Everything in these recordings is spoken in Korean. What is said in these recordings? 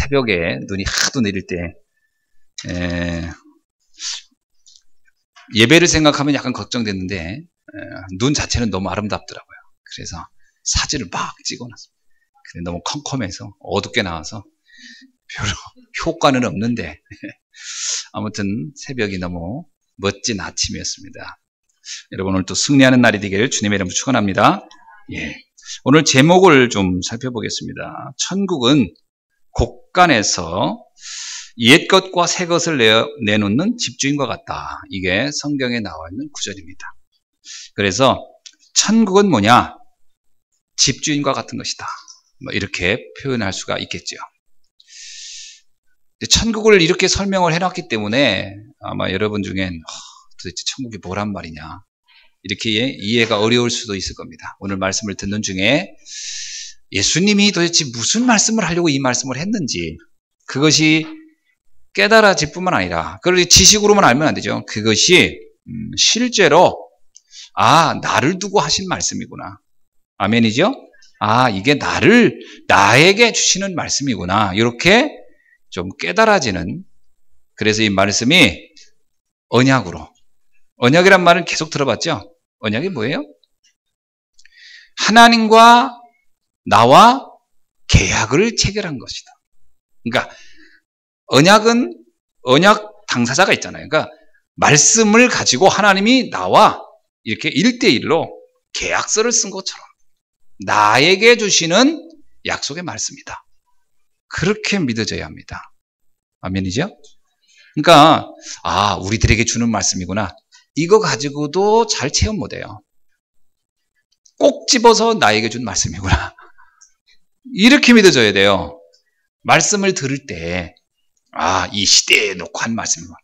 새벽에 눈이 하도 내릴 때 예배를 생각하면 약간 걱정됐는데 눈 자체는 너무 아름답더라고요. 그래서 사진을 막 찍어놨습니다. 근데 너무 컴컴해서 어둡게 나와서 별로 효과는 없는데 아무튼 새벽이 너무 멋진 아침이었습니다. 여러분 오늘 또 승리하는 날이 되기를 주님의 이름으로 축원합니다. 예. 오늘 제목을 좀 살펴보겠습니다. 천국은 곳간에서 옛 것과 새 것을 내놓는 집주인과 같다. 이게 성경에 나와 있는 구절입니다. 그래서 천국은 뭐냐? 집주인과 같은 것이다. 뭐 이렇게 표현할 수가 있겠죠. 천국을 이렇게 설명을 해놨기 때문에 아마 여러분 중엔 도대체 천국이 뭐란 말이냐 이렇게 이해가 어려울 수도 있을 겁니다. 오늘 말씀을 듣는 중에 예수님이 도대체 무슨 말씀을 하려고 이 말씀을 했는지 그것이 깨달아질 뿐만 아니라 그걸 지식으로만 알면 안 되죠. 그것이 실제로 나를 두고 하신 말씀이구나. 아멘이죠? 이게 나에게 주시는 말씀이구나. 이렇게 좀 깨달아지는, 그래서 이 말씀이 언약으로, 언약이란 말은 계속 들어봤죠? 언약이 뭐예요? 하나님과 나와 계약을 체결한 것이다. 그러니까 언약은 언약 당사자가 있잖아요. 그러니까 말씀을 가지고 하나님이 나와 이렇게 1대1로 계약서를 쓴 것처럼 나에게 주시는 약속의 말씀이다. 그렇게 믿어져야 합니다. 아멘이죠? 그러니까 우리들에게 주는 말씀이구나. 이거 가지고도 잘 체험 못해요. 꼭 집어서 나에게 준 말씀이구나. 이렇게 믿어져야 돼요. 말씀을 들을 때 이 시대에 놓고 한 말씀이구나.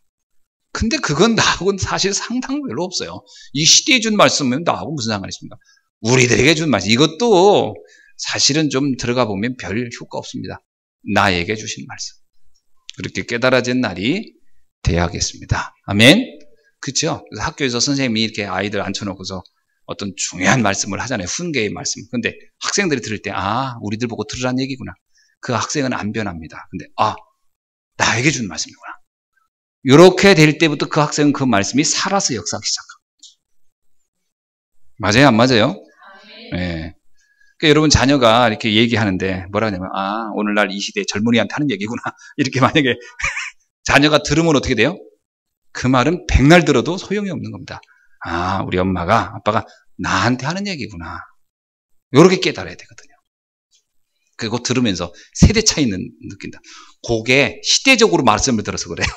근데 그건 나하고는 사실 상당 별로 없어요. 이 시대에 준 말씀은 나하고 무슨 상관이 있습니까? 우리들에게 준 말씀. 이것도 사실은 좀 들어가 보면 별 효과 없습니다. 나에게 주신 말씀. 그렇게 깨달아진 날이 되어야겠습니다. 아멘? 그렇죠? 그래서 학교에서 선생님이 이렇게 아이들 앉혀놓고서 어떤 중요한 말씀을 하잖아요. 훈계의 말씀. 근데 학생들이 들을 때 우리들 보고 들으란 얘기구나. 그 학생은 안 변합니다. 근데 나에게 준 말씀이구나. 이렇게 될 때부터 그 학생은 그 말씀이 살아서 역사하기 시작합니다. 맞아요? 안 맞아요? 네. 그러니까 여러분 자녀가 이렇게 얘기하는데 뭐라 하냐면 오늘날 이 시대의 젊은이한테 하는 얘기구나. 이렇게 만약에 자녀가 들으면 어떻게 돼요? 그 말은 백날 들어도 소용이 없는 겁니다. 우리 엄마가 아빠가 나한테 하는 얘기구나. 이렇게 깨달아야 되거든요. 그리고 들으면서 세대 차이는 느낀다. 그게 시대적으로 말씀을 들어서 그래요.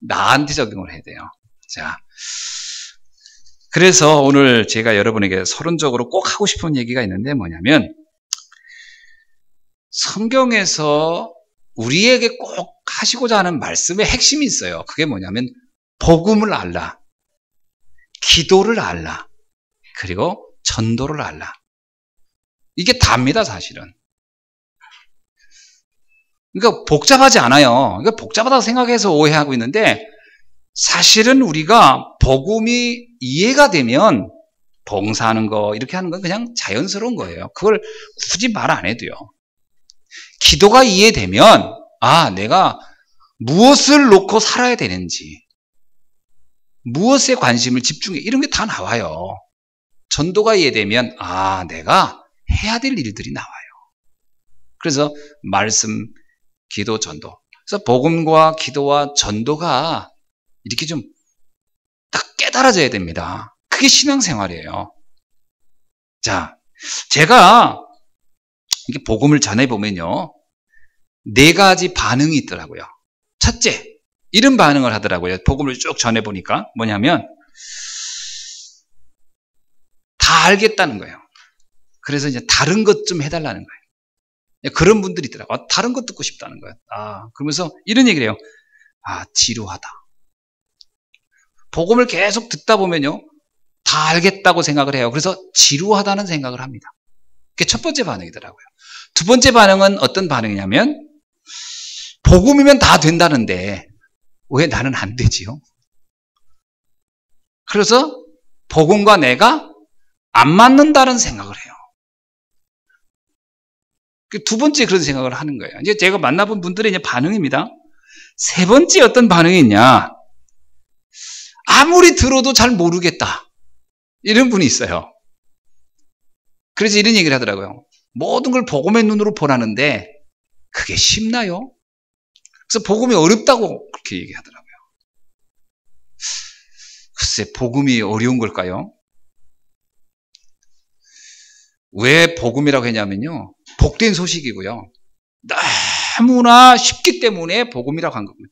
나한테 적용을 해야 돼요. 자, 그래서 오늘 제가 여러분에게 서론적으로 꼭 하고 싶은 얘기가 있는데 뭐냐면 성경에서 우리에게 꼭 하시고자 하는 말씀의 핵심이 있어요. 그게 뭐냐면 복음을 알라, 기도를 알라, 그리고 전도를 알라. 이게 답니다, 사실은. 그러니까 복잡하지 않아요. 그러니까 복잡하다고 생각해서 오해하고 있는데 사실은 우리가 복음이 이해가 되면 봉사하는 거 이렇게 하는 건 그냥 자연스러운 거예요. 그걸 굳이 말 안 해도요. 기도가 이해되면 내가 무엇을 놓고 살아야 되는지, 무엇에 관심을 집중해, 이런 게 다 나와요. 전도가 이해되면 내가 해야 될 일들이 나와요. 그래서 말씀, 기도, 전도. 그래서 복음과 기도와 전도가 이렇게 좀 딱 깨달아져야 됩니다. 그게 신앙생활이에요. 자, 제가 이렇게 복음을 전해보면요, 4가지 반응이 있더라고요. 첫째, 이런 반응을 하더라고요. 복음을 쭉 전해보니까 뭐냐면 다 알겠다는 거예요. 그래서 이제 다른 것 좀 해달라는 거예요. 그런 분들이 있더라고요. 다른 것 듣고 싶다는 거예요. 그러면서 이런 얘기를 해요. 지루하다. 복음을 계속 듣다 보면요, 다 알겠다고 생각을 해요. 그래서 지루하다는 생각을 합니다. 그게 첫 번째 반응이더라고요. 두 번째 반응은 어떤 반응이냐면 복음이면 다 된다는데 왜 나는 안 되지요? 그래서 복음과 내가 안 맞는다는 생각을 해요. 두 번째 그런 생각을 하는 거예요. 이제 제가 만나본 분들의 이제 반응입니다. 세 번째 어떤 반응이 있냐? 아무리 들어도 잘 모르겠다. 이런 분이 있어요. 그래서 이런 얘기를 하더라고요. 모든 걸 복음의 눈으로 보라는데 그게 쉽나요? 그래서 복음이 어렵다고 그렇게 얘기하더라고요. 글쎄, 복음이 어려운 걸까요? 왜 복음이라고 했냐면요. 복된 소식이고요. 너무나 쉽기 때문에 복음이라고 한 겁니다.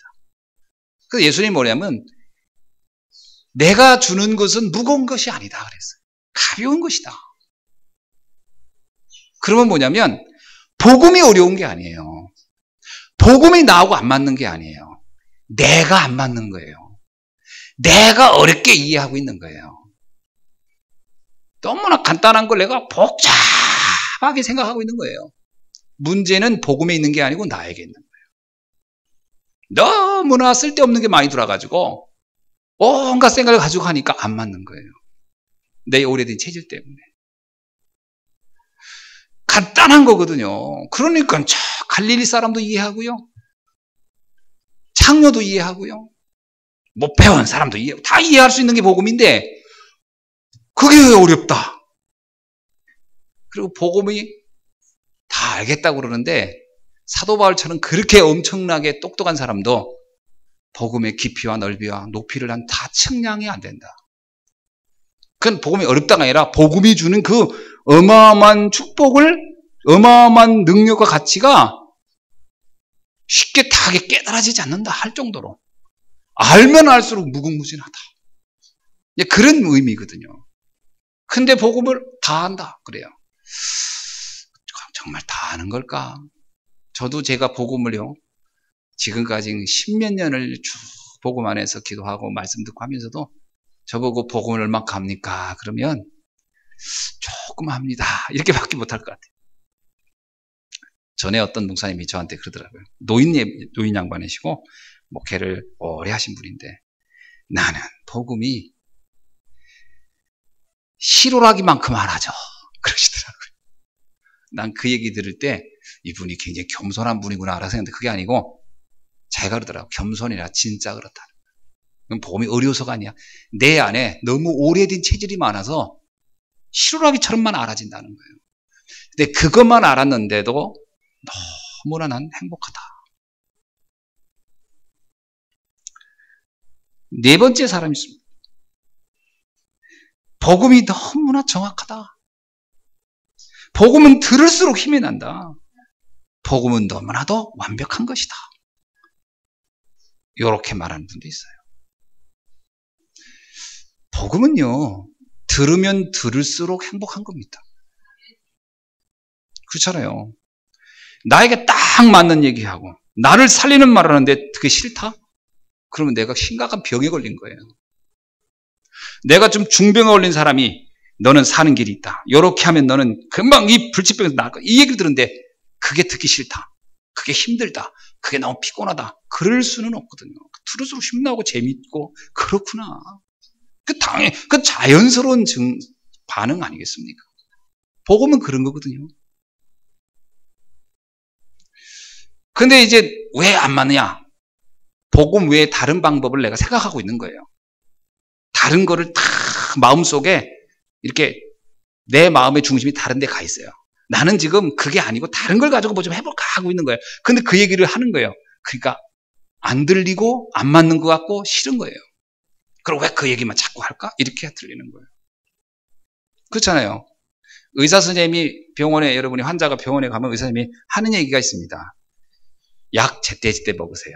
그래서 예수님이 뭐냐면 내가 주는 것은 무거운 것이 아니다 그랬어요. 가벼운 것이다. 그러면 뭐냐면 복음이 어려운 게 아니에요. 복음이 나하고 안 맞는 게 아니에요. 내가 안 맞는 거예요. 내가 어렵게 이해하고 있는 거예요. 너무나 간단한 걸 내가 복잡하게 생각하고 있는 거예요. 문제는 복음에 있는 게 아니고 나에게 있는 거예요. 너무나 쓸데없는 게 많이 들어가지고 온갖 생각을 가지고 하니까 안 맞는 거예요. 내 오래된 체질 때문에. 간단한 거거든요. 그러니까 갈릴리 사람도 이해하고요. 창녀도 이해하고요. 못 배운 사람도 다 이해할 수 있는 게 복음인데 그게 왜 어렵다. 그리고 복음이 다 알겠다고 그러는데 사도 바울처럼 그렇게 엄청나게 똑똑한 사람도 복음의 깊이와 넓이와 높이를 다 측량이 안 된다. 그건 복음이 어렵다가 아니라 복음이 주는 그 어마어마한 축복을, 어마어마한 능력과 가치가 쉽게 다 깨달아지지 않는다 할 정도로 알면 알수록 무궁무진하다. 그런 의미거든요. 근데 복음을 다 안다 그래요. 정말 다 아는 걸까? 저도 제가 복음을요 지금까지 10몇 년을 쭉 복음 안에서 기도하고 말씀 듣고 하면서도 저보고 복음을 얼마큼 합니까? 그러면 조금 합니다. 이렇게밖에 못할 것 같아요. 전에 어떤 목사님이 저한테 그러더라고요. 노인 양반이시고 목회를 오래 하신 분인데 나는 복음이 실오라기만큼 안 하죠. 그러시더라고요. 난 그 얘기 들을 때 이분이 굉장히 겸손한 분이구나 알아서 했는데 그게 아니고 자기가 그러더라고요. 겸손이라 진짜 그렇다. 그건 복음이 어려워서가 아니야. 내 안에 너무 오래된 체질이 많아서 실오라기처럼만 알아진다는 거예요. 근데 그것만 알았는데도 너무나 난 행복하다. 네 번째 사람이 있습니다. 복음이 너무나 정확하다. 복음은 들을수록 힘이 난다. 복음은 너무나도 완벽한 것이다. 이렇게 말하는 분도 있어요. 복음은요, 들으면 들을수록 행복한 겁니다. 그렇잖아요. 나에게 딱 맞는 얘기하고 나를 살리는 말을 하는데 그게 싫다? 그러면 내가 심각한 병에 걸린 거예요. 내가 좀 중병에 걸린 사람이 너는 사는 길이 있다. 이렇게 하면 너는 금방 이 불치병에서 나을 거야. 이 얘기를 들었는데 그게 듣기 싫다. 그게 힘들다. 그게 너무 피곤하다. 그럴 수는 없거든요. 들을수록 힘나고 재밌고 그렇구나. 그 자연스러운 반응 아니겠습니까? 복음은 그런 거거든요. 근데 이제 왜 안 맞느냐? 복음 외에 다른 방법을 내가 생각하고 있는 거예요. 다른 거를 다 마음속에 이렇게 내 마음의 중심이 다른 데 가 있어요. 나는 지금 그게 아니고 다른 걸 가지고 뭐 좀 해볼까 하고 있는 거예요. 근데 그 얘기를 하는 거예요. 그러니까 안 들리고 안 맞는 것 같고 싫은 거예요. 그럼 왜 그 얘기만 자꾸 할까? 이렇게 들리는 거예요. 그렇잖아요. 의사 선생님이 병원에, 여러분이 환자가 병원에 가면 의사 선생님이 하는 얘기가 있습니다. 약 제때제때 먹으세요.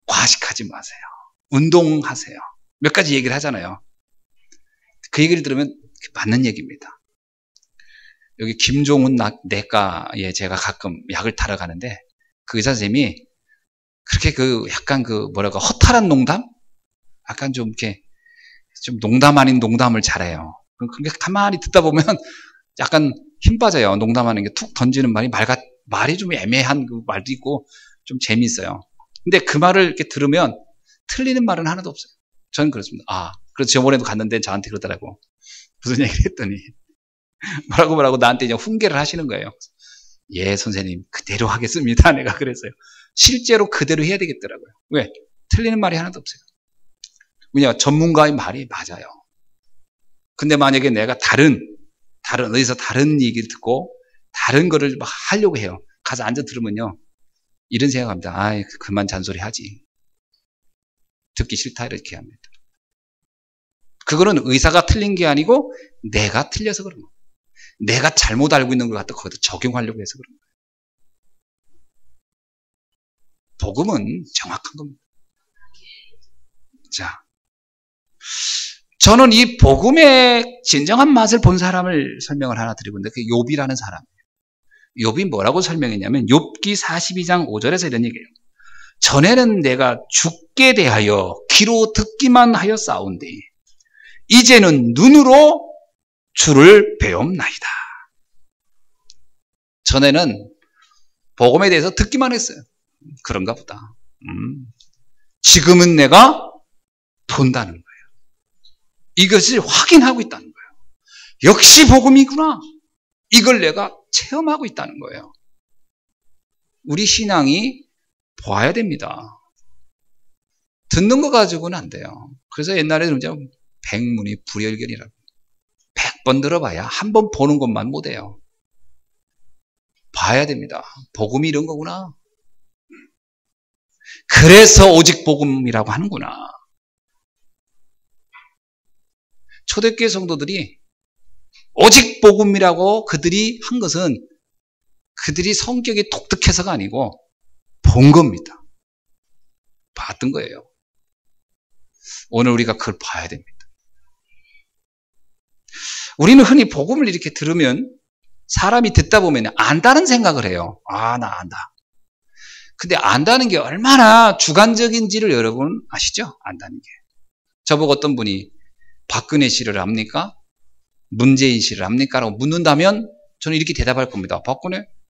과식하지 마세요. 운동하세요. 몇 가지 얘기를 하잖아요. 그 얘기를 들으면 맞는 얘기입니다. 여기 김종훈 내과에 제가 가끔 약을 타러 가는데 그 의사 선생님이 그렇게 약간 뭐랄까 허탈한 농담? 약간 좀 이렇게 좀 농담 아닌 농담을 잘해요. 그게 가만히 듣다 보면 약간 힘 빠져요. 농담하는 게 툭 던지는 말이 좀 애매한 그 말도 있고 좀 재미있어요. 근데 그 말을 이렇게 들으면 틀리는 말은 하나도 없어요. 저는 그렇습니다. 그래서 저번에도 갔는데 저한테 그러더라고. 무슨 얘기를 했더니 뭐라고 나한테 이제 훈계를 하시는 거예요. 예, 선생님, 그대로 하겠습니다. 내가 그랬어요. 실제로 그대로 해야 되겠더라고요. 왜? 틀리는 말이 하나도 없어요. 왜냐, 전문가의 말이 맞아요. 근데 만약에 내가 어디서 다른 얘기를 듣고, 다른 거를 막 하려고 해요. 가서 앉아 들으면요. 이런 생각합니다. 아이, 그만 잔소리 하지. 듣기 싫다, 이렇게 합니다. 그거는 의사가 틀린 게 아니고, 내가 틀려서 그런 거예요. 내가 잘못 알고 있는 걸 갖다 거기다 적용하려고 해서 그런 거예요. 복음은 정확한 겁니다. 자, 저는 이 복음의 진정한 맛을 본 사람을 설명을 하나 드리고 있는데, 그 욥이라는 사람이에요. 욥이 뭐라고 설명했냐면, 욥기 42장 5절에서 이런 얘기예요. 전에는 내가 죽게 대하여 귀로 듣기만 하여 싸운데, 이제는 눈으로 주를 배움나이다. 전에는 복음에 대해서 듣기만 했어요. 그런가 보다. 지금은 내가 본다는 거예요. 이것을 확인하고 있다는 거예요. 역시 복음이구나. 이걸 내가 체험하고 있다는 거예요. 우리 신앙이 봐야 됩니다. 듣는 거 가지고는 안 돼요. 그래서 옛날에는 백문이 불여일견이라고. 100번 들어봐야 한 번 보는 것만 못해요. 봐야 됩니다. 복음이 이런 거구나. 그래서 오직 복음이라고 하는구나. 초대교회 성도들이 오직 복음이라고 그들이 한 것은 그들이 성격이 독특해서가 아니고 본 겁니다. 봤던 거예요. 오늘 우리가 그걸 봐야 됩니다. 우리는 흔히 복음을 이렇게 들으면 사람이 듣다 보면 안다는 생각을 해요. 아, 나 안다. 근데 안다는 게 얼마나 주관적인지를 여러분 아시죠? 안다는 게. 저보고 어떤 분이 박근혜 씨를 압니까? 문재인 씨를 압니까? 라고 묻는다면 저는 이렇게 대답할 겁니다.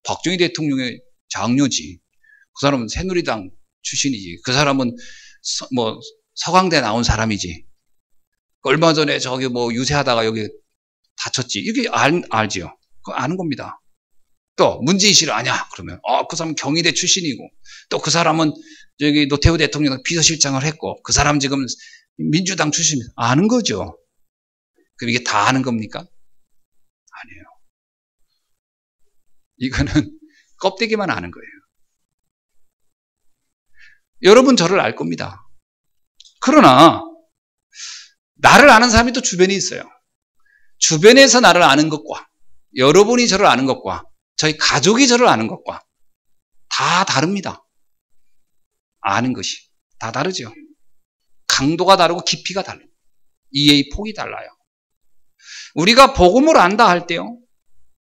박정희 대통령의 장녀지. 그 사람은 새누리당 출신이지. 그 사람은 서강대 나온 사람이지. 얼마 전에 저기 유세하다가 여기 다쳤지. 이게 알지요. 그거 아는 겁니다. 또 문재인 씨를 아냐? 그러면 그 사람은 경희대 출신이고, 또 그 사람은 저기 노태우 대통령 비서실장을 했고, 그 사람 지금 민주당 출신입니다. 아는 거죠. 그럼 이게 다 아는 겁니까? 아니에요. 이거는 껍데기만 아는 거예요. 여러분 저를 알 겁니다. 그러나 나를 아는 사람이 또 주변에 있어요. 주변에서 나를 아는 것과 여러분이 저를 아는 것과 저희 가족이 저를 아는 것과 다 다릅니다. 아는 것이 다 다르죠. 강도가 다르고 깊이가 달라요. 이해의 폭이 달라요. 우리가 복음을 안다 할 때요,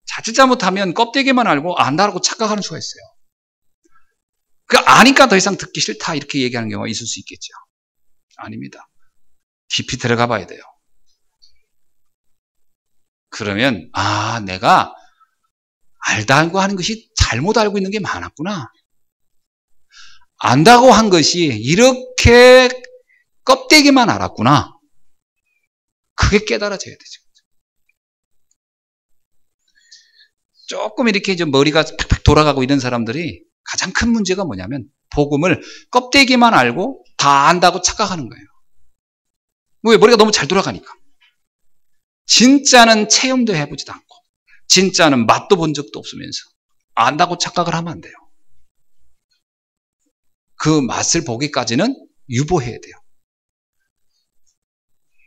자칫 잘못하면 껍데기만 알고 안다라고 착각하는 수가 있어요. 그 아니까 더 이상 듣기 싫다 이렇게 얘기하는 경우가 있을 수 있겠죠. 아닙니다. 깊이 들어가 봐야 돼요. 그러면 내가 알다고 하는 것이 잘못 알고 있는 게 많았구나. 안다고 한 것이 이렇게 껍데기만 알았구나. 그게 깨달아져야 되죠. 조금 이렇게 좀 머리가 팍팍 돌아가고 이런 사람들이 가장 큰 문제가 뭐냐면 복음을 껍데기만 알고 다 안다고 착각하는 거예요. 왜? 머리가 너무 잘 돌아가니까. 진짜는 체험도 해보지도 않고 진짜는 맛도 본 적도 없으면서 안다고 착각을 하면 안 돼요. 그 맛을 보기까지는 유보해야 돼요.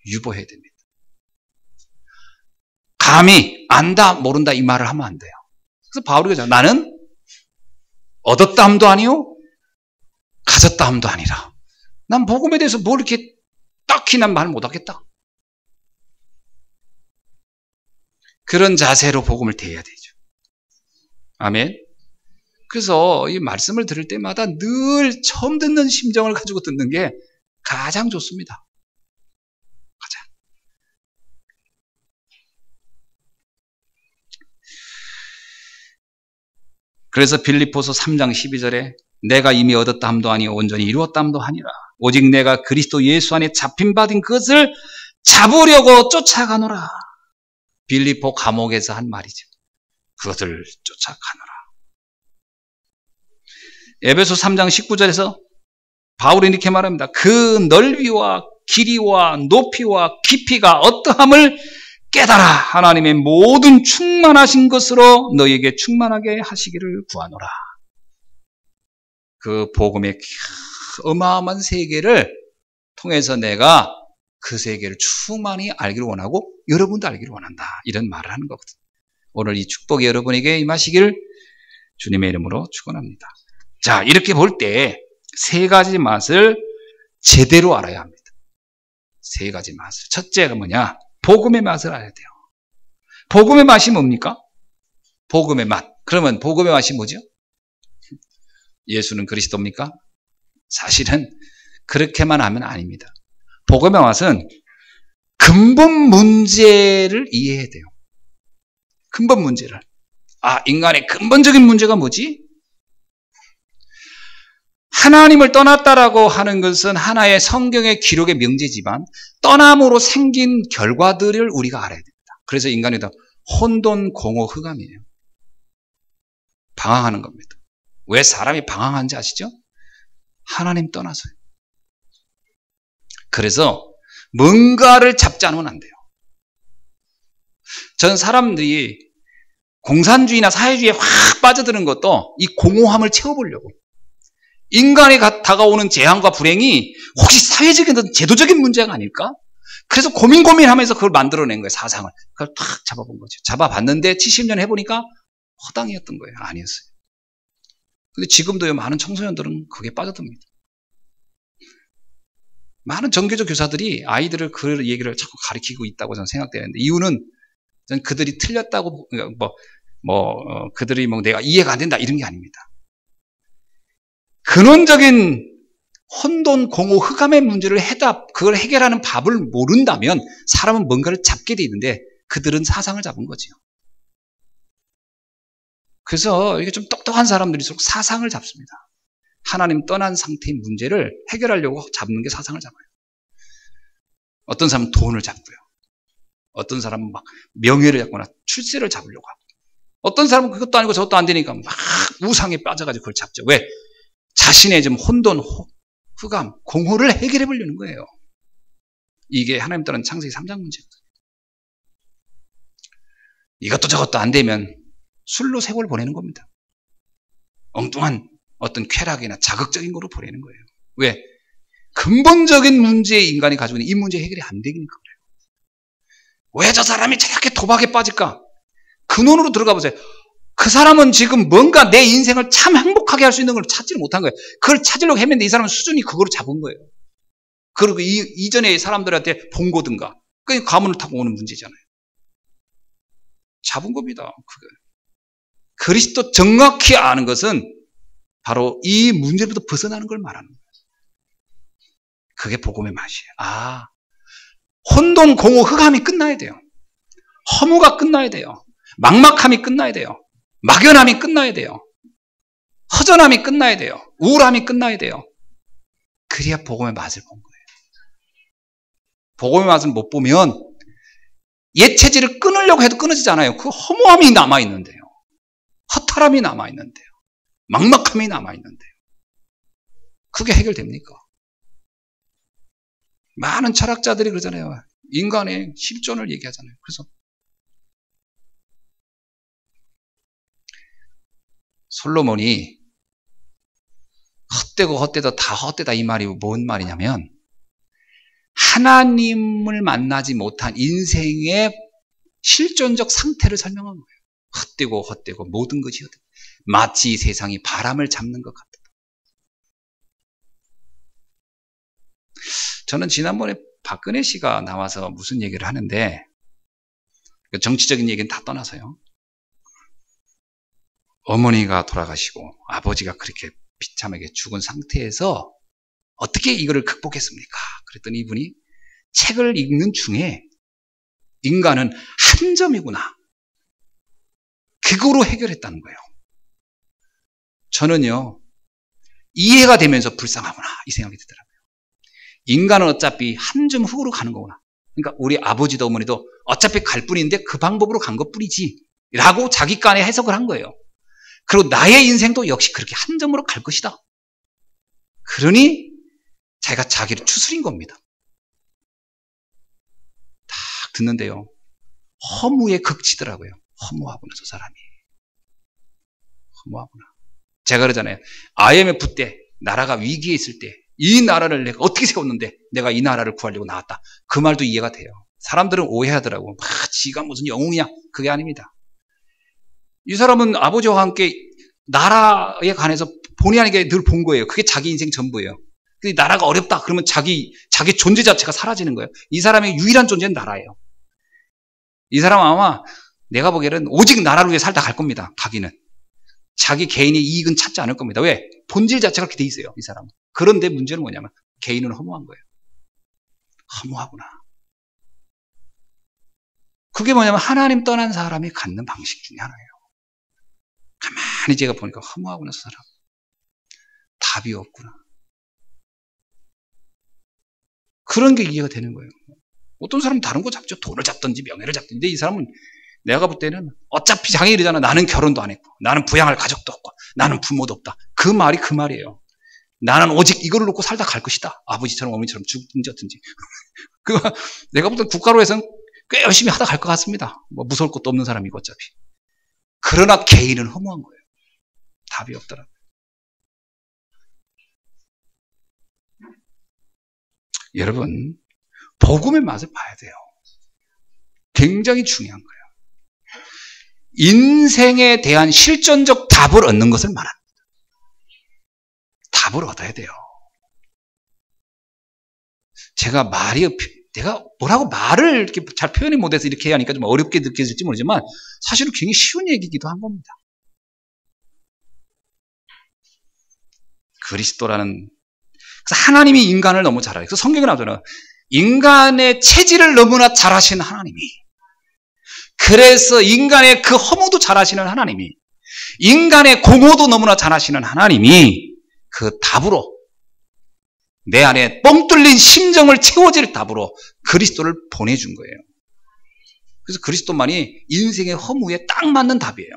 유보해야 됩니다. 감히 안다 모른다 이 말을 하면 안 돼요. 그래서 바울이 그러잖아요. 나는 얻었다 함도 아니요 가졌다 함도 아니라. 난 복음에 대해서 뭘 이렇게 딱히 난 말 못하겠다. 그런 자세로 복음을 대해야 되죠. 아멘. 그래서 이 말씀을 들을 때마다 늘 처음 듣는 심정을 가지고 듣는 게 가장 좋습니다. 가장. 그래서 빌립보서 3장 12절에 내가 이미 얻었다 함도 아니요 온전히 이루었다 함도 아니라 오직 내가 그리스도 예수 안에 잡힌받은 그것을 잡으려고 쫓아가노라. 빌립보 감옥에서 한 말이죠. 그것을 쫓아가노라. 에베소 3장 19절에서 바울이 이렇게 말합니다. 그 넓이와 길이와 높이와 깊이가 어떠함을 깨달아 하나님의 모든 충만하신 것으로 너희에게 충만하게 하시기를 구하노라. 그 복음의 어마어마한 세계를 통해서 내가 그 세계를 충만히 알기를 원하고 여러분도 알기를 원한다. 이런 말을 하는 거거든요. 오늘 이 축복이 여러분에게 임하시길 주님의 이름으로 축원합니다. 자, 이렇게 볼 때 세 가지 맛을 제대로 알아야 합니다. 세 가지 맛을. 첫째가 뭐냐? 복음의 맛을 알아야 돼요. 복음의 맛이 뭡니까? 복음의 맛. 그러면 복음의 맛이 뭐죠? 예수는 그리스도입니까? 사실은 그렇게만 하면 아닙니다. 복음의 맛은 근본 문제를 이해해야 돼요. 근본 문제를. 인간의 근본적인 문제가 뭐지? 하나님을 떠났다라고 하는 것은 하나의 성경의 기록의 명제지만 떠남으로 생긴 결과들을 우리가 알아야 됩니다. 그래서 인간이 다 혼돈, 공허, 흑암이에요. 방황하는 겁니다. 왜 사람이 방황하는지 아시죠? 하나님 떠나서요. 그래서 뭔가를 잡지 않으면 안 돼요. 저는 사람들이 공산주의나 사회주의에 확 빠져드는 것도 이 공허함을 채워보려고. 인간이 다가오는 재앙과 불행이 혹시 사회적인 제도적인 문제가 아닐까? 그래서 고민하면서 그걸 만들어낸 거예요. 사상을. 그걸 탁 잡아본 거죠. 잡아봤는데 70년 해보니까 허당이었던 거예요. 아니었어요. 근데 지금도요, 많은 청소년들은 그게 빠져듭니다. 많은 정교조 교사들이 아이들을 그 얘기를 자꾸 가르치고 있다고 저는 생각되는데, 이유는 저는 그들이 틀렸다고, 그들이 내가 이해가 안 된다 이런 게 아닙니다. 근원적인 혼돈, 공허, 흑암의 문제를 그걸 해결하는 법을 모른다면 사람은 뭔가를 잡게 돼 있는데 그들은 사상을 잡은 거죠. 그래서 이게 좀 똑똑한 사람들일수록 사상을 잡습니다. 하나님 떠난 상태의 문제를 해결하려고 잡는 게 사상을 잡아요. 어떤 사람은 돈을 잡고요. 어떤 사람은 막 명예를 잡거나 출세를 잡으려고 하고. 어떤 사람은 그것도 아니고 저것도 안 되니까 막 우상에 빠져가지고 그걸 잡죠. 왜? 자신의 좀 혼돈, 흑암, 공허를 해결해 보려는 거예요. 이게 하나님 떠난 창세기 3장 문제거든요. 이것도 저것도 안 되면 술로 세월을 보내는 겁니다. 엉뚱한 어떤 쾌락이나 자극적인 거로 보내는 거예요. 왜? 근본적인 문제에 인간이 가지고 있는 이 문제 해결이 안 되니까 그래요. 왜 저 사람이 저렇게 도박에 빠질까? 근원으로 들어가 보세요. 그 사람은 지금 뭔가 내 인생을 참 행복하게 할 수 있는 걸 찾지를 못한 거예요. 그걸 찾으려고 했는데 이 사람은 수준이 그거로 잡은 거예요. 그리고 이전에 사람들한테 본 거든가. 그게 가문을 타고 오는 문제잖아요. 잡은 겁니다. 그게. 그리스도 정확히 아는 것은 바로 이 문제부터 벗어나는 걸 말하는 거예요. 그게 복음의 맛이에요. 혼돈, 공허, 흑암이 끝나야 돼요. 허무가 끝나야 돼요. 막막함이 끝나야 돼요. 막연함이 끝나야 돼요. 허전함이 끝나야 돼요. 우울함이 끝나야 돼요. 그래야 복음의 맛을 본 거예요. 복음의 맛을 못 보면 옛 체질을 끊으려고 해도 끊어지지 않아요. 그 허무함이 남아있는데요. 허탈함이 남아있는데요. 막막함이 남아있는데요. 그게 해결됩니까? 많은 철학자들이 그러잖아요. 인간의 실존을 얘기하잖아요. 그래서 솔로몬이 헛되고 헛되다 다 헛되다 이 말이 뭔 말이냐면 하나님을 만나지 못한 인생의 실존적 상태를 설명한 거예요. 헛되고 헛되고 모든 것이 헛되고 마치 이 세상이 바람을 잡는 것 같다. 저는 지난번에 박근혜 씨가 나와서 무슨 얘기를 하는데 정치적인 얘기는 다 떠나서요. 어머니가 돌아가시고 아버지가 그렇게 비참하게 죽은 상태에서 어떻게 이거를 극복했습니까? 그랬더니 이분이 책을 읽는 중에 인간은 한 점이구나. 그거로 해결했다는 거예요. 저는요, 이해가 되면서 불쌍하구나 이 생각이 들더라고요. 인간은 어차피 한 점 흙으로 가는 거구나. 그러니까 우리 아버지도 어머니도 어차피 갈 뿐인데 그 방법으로 간 것뿐이지 라고 자기 간에 해석을 한 거예요. 그리고 나의 인생도 역시 그렇게 한 점으로 갈 것이다. 그러니 자기가 자기를 추스린 겁니다. 딱 듣는데요. 허무에 극치더라고요. 허무하구나, 저 사람이. 허무하구나. 제가 그러잖아요. IMF 때, 나라가 위기에 있을 때, 이 나라를 내가 어떻게 세웠는데 내가 이 나라를 구하려고 나왔다. 그 말도 이해가 돼요. 사람들은 오해하더라고. 지가 무슨 영웅이야. 그게 아닙니다. 이 사람은 아버지와 함께 나라에 관해서 본의 아니게 늘 본 거예요. 그게 자기 인생 전부예요. 근데 나라가 어렵다. 그러면 자기 존재 자체가 사라지는 거예요. 이 사람의 유일한 존재는 나라예요. 이 사람은 아마 내가 보기에는 오직 나라를 위해 살다 갈 겁니다. 가기는. 자기 개인의 이익은 찾지 않을 겁니다. 왜? 본질 자체가 그렇게 돼 있어요. 이 사람은. 그런데 문제는 뭐냐면 개인은 허무한 거예요. 허무하구나. 그게 뭐냐면 하나님 떠난 사람이 갖는 방식 중에 하나예요. 가만히 제가 보니까 허무하구나, 저 사람. 답이 없구나. 그런 게 이해가 되는 거예요. 어떤 사람은 다른 거 잡죠. 돈을 잡든지 명예를 잡든지. 근데 이 사람은 내가 볼 때는 어차피 장애인이잖아. 나는 결혼도 안 했고, 나는 부양할 가족도 없고, 나는 부모도 없다. 그 말이 그 말이에요. 나는 오직 이거를 놓고 살다 갈 것이다. 아버지처럼 어머니처럼 죽든지 어든지. 내가 볼 때 국가로에서는 꽤 열심히 하다 갈 것 같습니다. 뭐 무서울 것도 없는 사람이고 어차피. 그러나 개인은 허무한 거예요. 답이 없더라고요. 여러분, 복음의 맛을 봐야 돼요. 굉장히 중요한 거예요. 인생에 대한 실존적 답을 얻는 것을 말합니다. 답을 얻어야 돼요. 제가 내가 뭐라고 말을 이렇게 잘 표현이 못해서 이렇게 하니까 좀 어렵게 느껴질지 모르지만 사실은 굉장히 쉬운 얘기이기도 한 겁니다. 그리스도라는, 그래서 하나님이 인간을 너무 잘 알아요. 그래서 성경에 나오잖아요. 인간의 체질을 너무나 잘 아시는 하나님이, 그래서 인간의 그 허무도 잘 아시는 하나님이, 인간의 공허도 너무나 잘 아시는 하나님이 그 답으로, 내 안에 뻥 뚫린 심정을 채워질 답으로 그리스도를 보내준 거예요. 그래서 그리스도만이 인생의 허무에 딱 맞는 답이에요.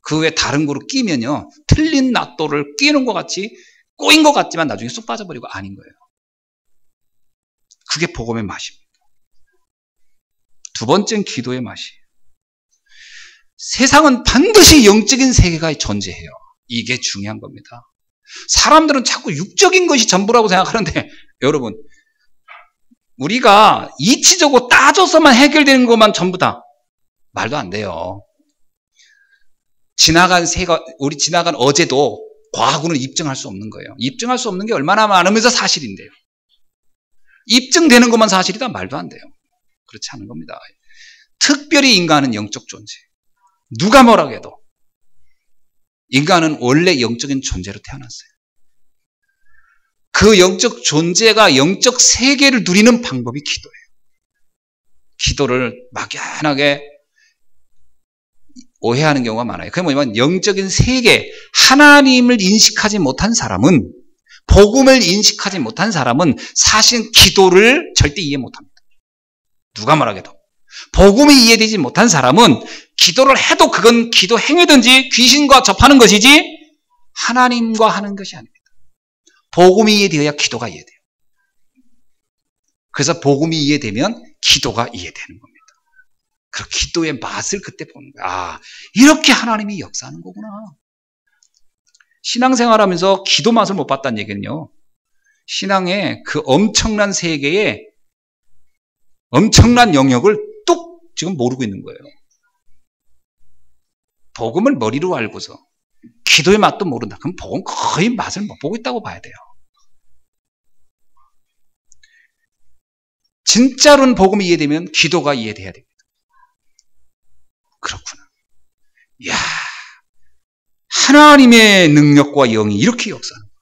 그 외에 다른 거로 끼면요, 틀린 낫도를 끼는 것 같이 꼬인 것 같지만 나중에 쑥 빠져버리고 아닌 거예요. 그게 복음의 맛입니다. 두 번째는 기도의 맛이에요. 세상은 반드시 영적인 세계가 존재해요. 이게 중요한 겁니다. 사람들은 자꾸 육적인 것이 전부라고 생각하는데, 여러분, 우리가 이치적으로 따져서만 해결되는 것만 전부다. 말도 안 돼요. 지나간 어제도 과거는 입증할 수 없는 거예요. 입증할 수 없는 게 얼마나 많으면서 사실인데요. 입증되는 것만 사실이다? 말도 안 돼요. 그렇지 않은 겁니다. 특별히 인간은 영적 존재. 누가 뭐라고 해도 인간은 원래 영적인 존재로 태어났어요. 그 영적 존재가 영적 세계를 누리는 방법이 기도예요. 기도를 막연하게 오해하는 경우가 많아요. 그게 뭐냐면 영적인 세계, 하나님을 인식하지 못한 사람은, 복음을 인식하지 못한 사람은 사실 기도를 절대 이해 못합니다. 누가 말하게도. 복음이 이해되지 못한 사람은 기도를 해도 그건 기도 행위든지 귀신과 접하는 것이지 하나님과 하는 것이 아닙니다. 복음이 이해되어야 기도가 이해돼요. 그래서 복음이 이해되면 기도가 이해되는 겁니다. 그 기도의 맛을 그때 보는 거예요. 아, 이렇게 하나님이 역사하는 거구나. 신앙생활하면서 기도 맛을 못 봤다는 얘기는요, 신앙의 그 엄청난 세계에 엄청난 영역을 뚝 지금 모르고 있는 거예요. 복음을 머리로 알고서 기도의 맛도 모른다. 그럼 복음 거의 맛을 못 보고 있다고 봐야 돼요. 진짜로는 복음이 이해되면 기도가 이해돼야 됩니다. 그렇구나. 이야, 하나님의 능력과 영이 이렇게 역사하는 거야.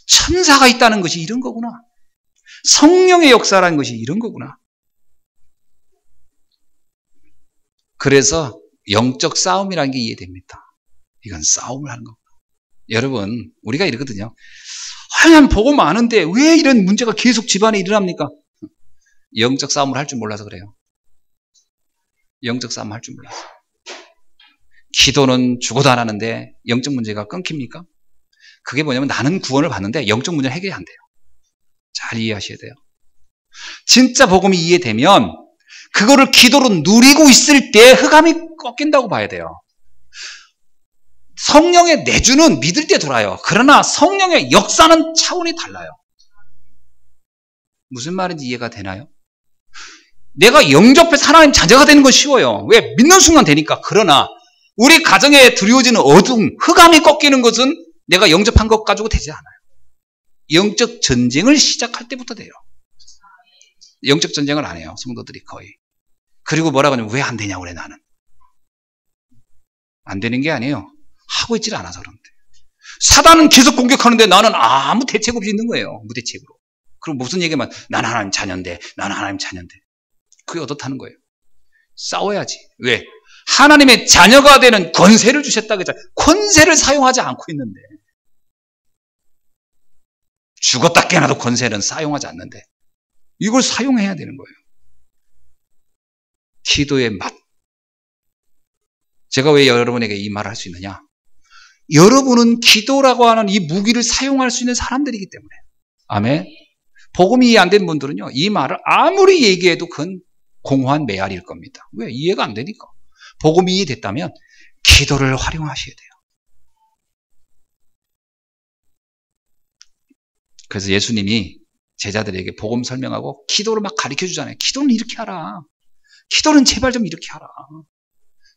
천사가 있다는 것이 이런 거구나. 성령의 역사라는 것이 이런 거구나. 그래서 영적 싸움이라는 게 이해됩니다. 이건 싸움을 하는 겁니다. 여러분, 우리가 이러거든요. 하얀 복음 아는데 왜 이런 문제가 계속 집안에 일어납니까? 영적 싸움을 할 줄 몰라서 그래요. 영적 싸움 할 줄 몰라서. 기도는 죽어도 안 하는데 영적 문제가 끊깁니까? 그게 뭐냐면 나는 구원을 받는데 영적 문제는 해결이 안 돼요. 잘 이해하셔야 돼요. 진짜 복음이 이해되면 그거를 기도로 누리고 있을 때 흑암이 꺾인다고 봐야 돼요. 성령의 내주는 믿을 때 돌아요. 그러나 성령의 역사는 차원이 달라요. 무슨 말인지 이해가 되나요? 내가 영접해서 하나님 자녀가 되는 건 쉬워요. 왜? 믿는 순간 되니까. 그러나 우리 가정에 드리워지는 어둠, 흑암이 꺾이는 것은 내가 영접한 것 가지고 되지 않아요. 영적 전쟁을 시작할 때부터 돼요. 영적 전쟁을 안 해요. 성도들이 거의. 그리고 뭐라고 하냐면 왜 안 되냐고 그래 나는. 안 되는 게 아니에요. 하고 있질 않아서 그런데. 사단은 계속 공격하는데 나는 아무 대책 없이 있는 거예요. 무대책으로. 그럼 무슨 얘기만 나는 하나님 자녀인데 나는 하나님 자녀인데. 그게 어떻다는 거예요. 싸워야지. 왜? 하나님의 자녀가 되는 권세를 주셨다 그랬잖아요. 권세를 사용하지 않고 있는데. 죽었다 깨어나도 권세는 사용하지 않는데. 이걸 사용해야 되는 거예요. 기도의 맛. 제가 왜 여러분에게 이 말을 할 수 있느냐? 여러분은 기도라고 하는 이 무기를 사용할 수 있는 사람들이기 때문에. 아멘. 복음이 이해 안 된 분들은요, 이 말을 아무리 얘기해도 그건 공허한 메아리일 겁니다. 왜? 이해가 안 되니까. 복음이 이해됐다면 기도를 활용하셔야 돼요. 그래서 예수님이 제자들에게 복음 설명하고 기도를 막 가르쳐 주잖아요. 기도는 이렇게 하라. 기도는 제발 좀 이렇게 하라.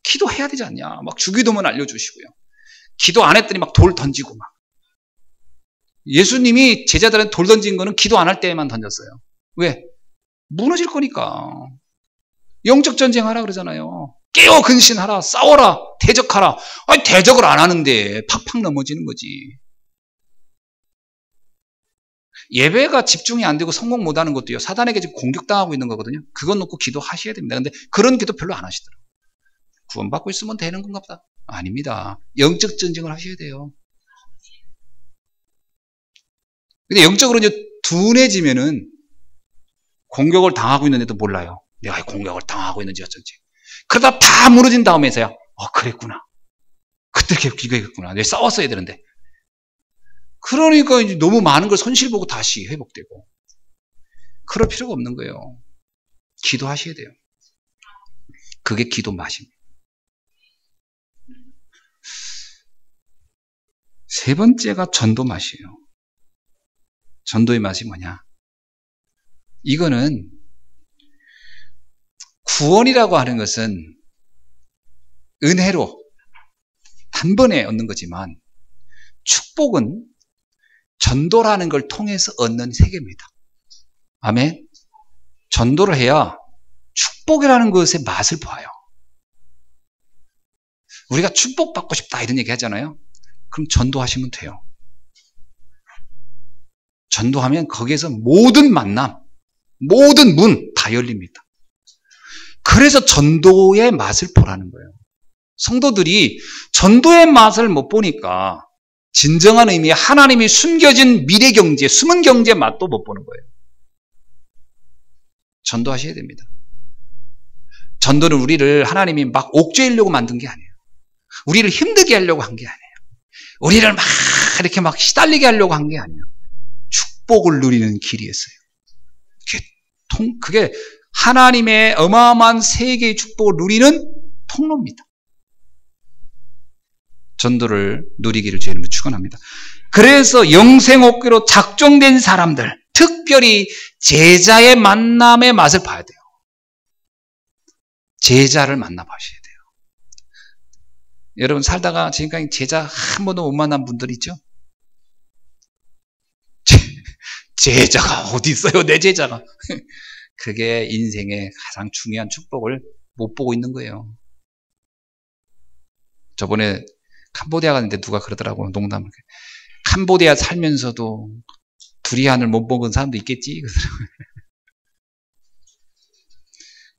기도해야 되지 않냐. 막 주기도문 알려주시고요. 기도 안 했더니 막 돌 던지고 막. 예수님이 제자들한테 돌 던진 거는 기도 안 할 때에만 던졌어요. 왜? 무너질 거니까. 영적 전쟁하라 그러잖아요. 깨어 근신하라. 싸워라. 대적하라. 아니 대적을 안 하는데 팍팍 넘어지는 거지. 예배가 집중이 안 되고 성공 못 하는 것도요. 사단에게 지금 공격당하고 있는 거거든요. 그건 놓고 기도하셔야 됩니다. 근데 그런 기도 별로 안 하시더라고요. 구원받고 있으면 되는 건가 보다. 아닙니다. 영적 전쟁을 하셔야 돼요. 근데 영적으로 이제 둔해지면은 공격을 당하고 있는데도 몰라요. 내가 공격을 당하고 있는지 어쩐지. 그러다 다 무너진 다음에서야 그랬구나. 그때 기도했구나. 내가 싸웠어야 되는데. 그러니까 이제 너무 많은 걸 손실 보고 다시 회복되고. 그럴 필요가 없는 거예요. 기도하셔야 돼요. 그게 기도 맛입니다. 세 번째가 전도 맛이에요. 전도의 맛이 뭐냐? 이거는 구원이라고 하는 것은 은혜로 단번에 얻는 거지만 축복은 전도라는 걸 통해서 얻는 세계입니다. 아멘. 전도를 해야 축복이라는 것의 맛을 봐요. 우리가 축복받고 싶다 이런 얘기 하잖아요. 그럼 전도하시면 돼요. 전도하면 거기에서 모든 만남, 모든 문 다 열립니다. 그래서 전도의 맛을 보라는 거예요. 성도들이 전도의 맛을 못 보니까 진정한 의미의 하나님이 숨겨진 미래 경제, 숨은 경제 맛도 못 보는 거예요. 전도하셔야 됩니다. 전도는 우리를 하나님이 막 옥죄이려고 만든 게 아니에요. 우리를 힘들게 하려고 한 게 아니에요. 우리를 막 이렇게 막 시달리게 하려고 한 게 아니에요. 축복을 누리는 길이었어요. 그게 하나님의 어마어마한 세계의 축복을 누리는 통로입니다. 전도를 누리기를 주의 이름으로 축원합니다. 그래서 영생옥교로 작정된 사람들, 특별히 제자의 만남의 맛을 봐야 돼요. 제자를 만나봐셔야 돼요. 여러분 살다가 지금까지 제자 한 번도 못 만난 분들 있죠? 제자가 어디 있어요? 내 제자가. 그게 인생의 가장 중요한 축복을 못 보고 있는 거예요. 저번에 캄보디아 갔는데 누가 그러더라고요. 농담을. 캄보디아 살면서도 두리안을 못 먹은 사람도 있겠지?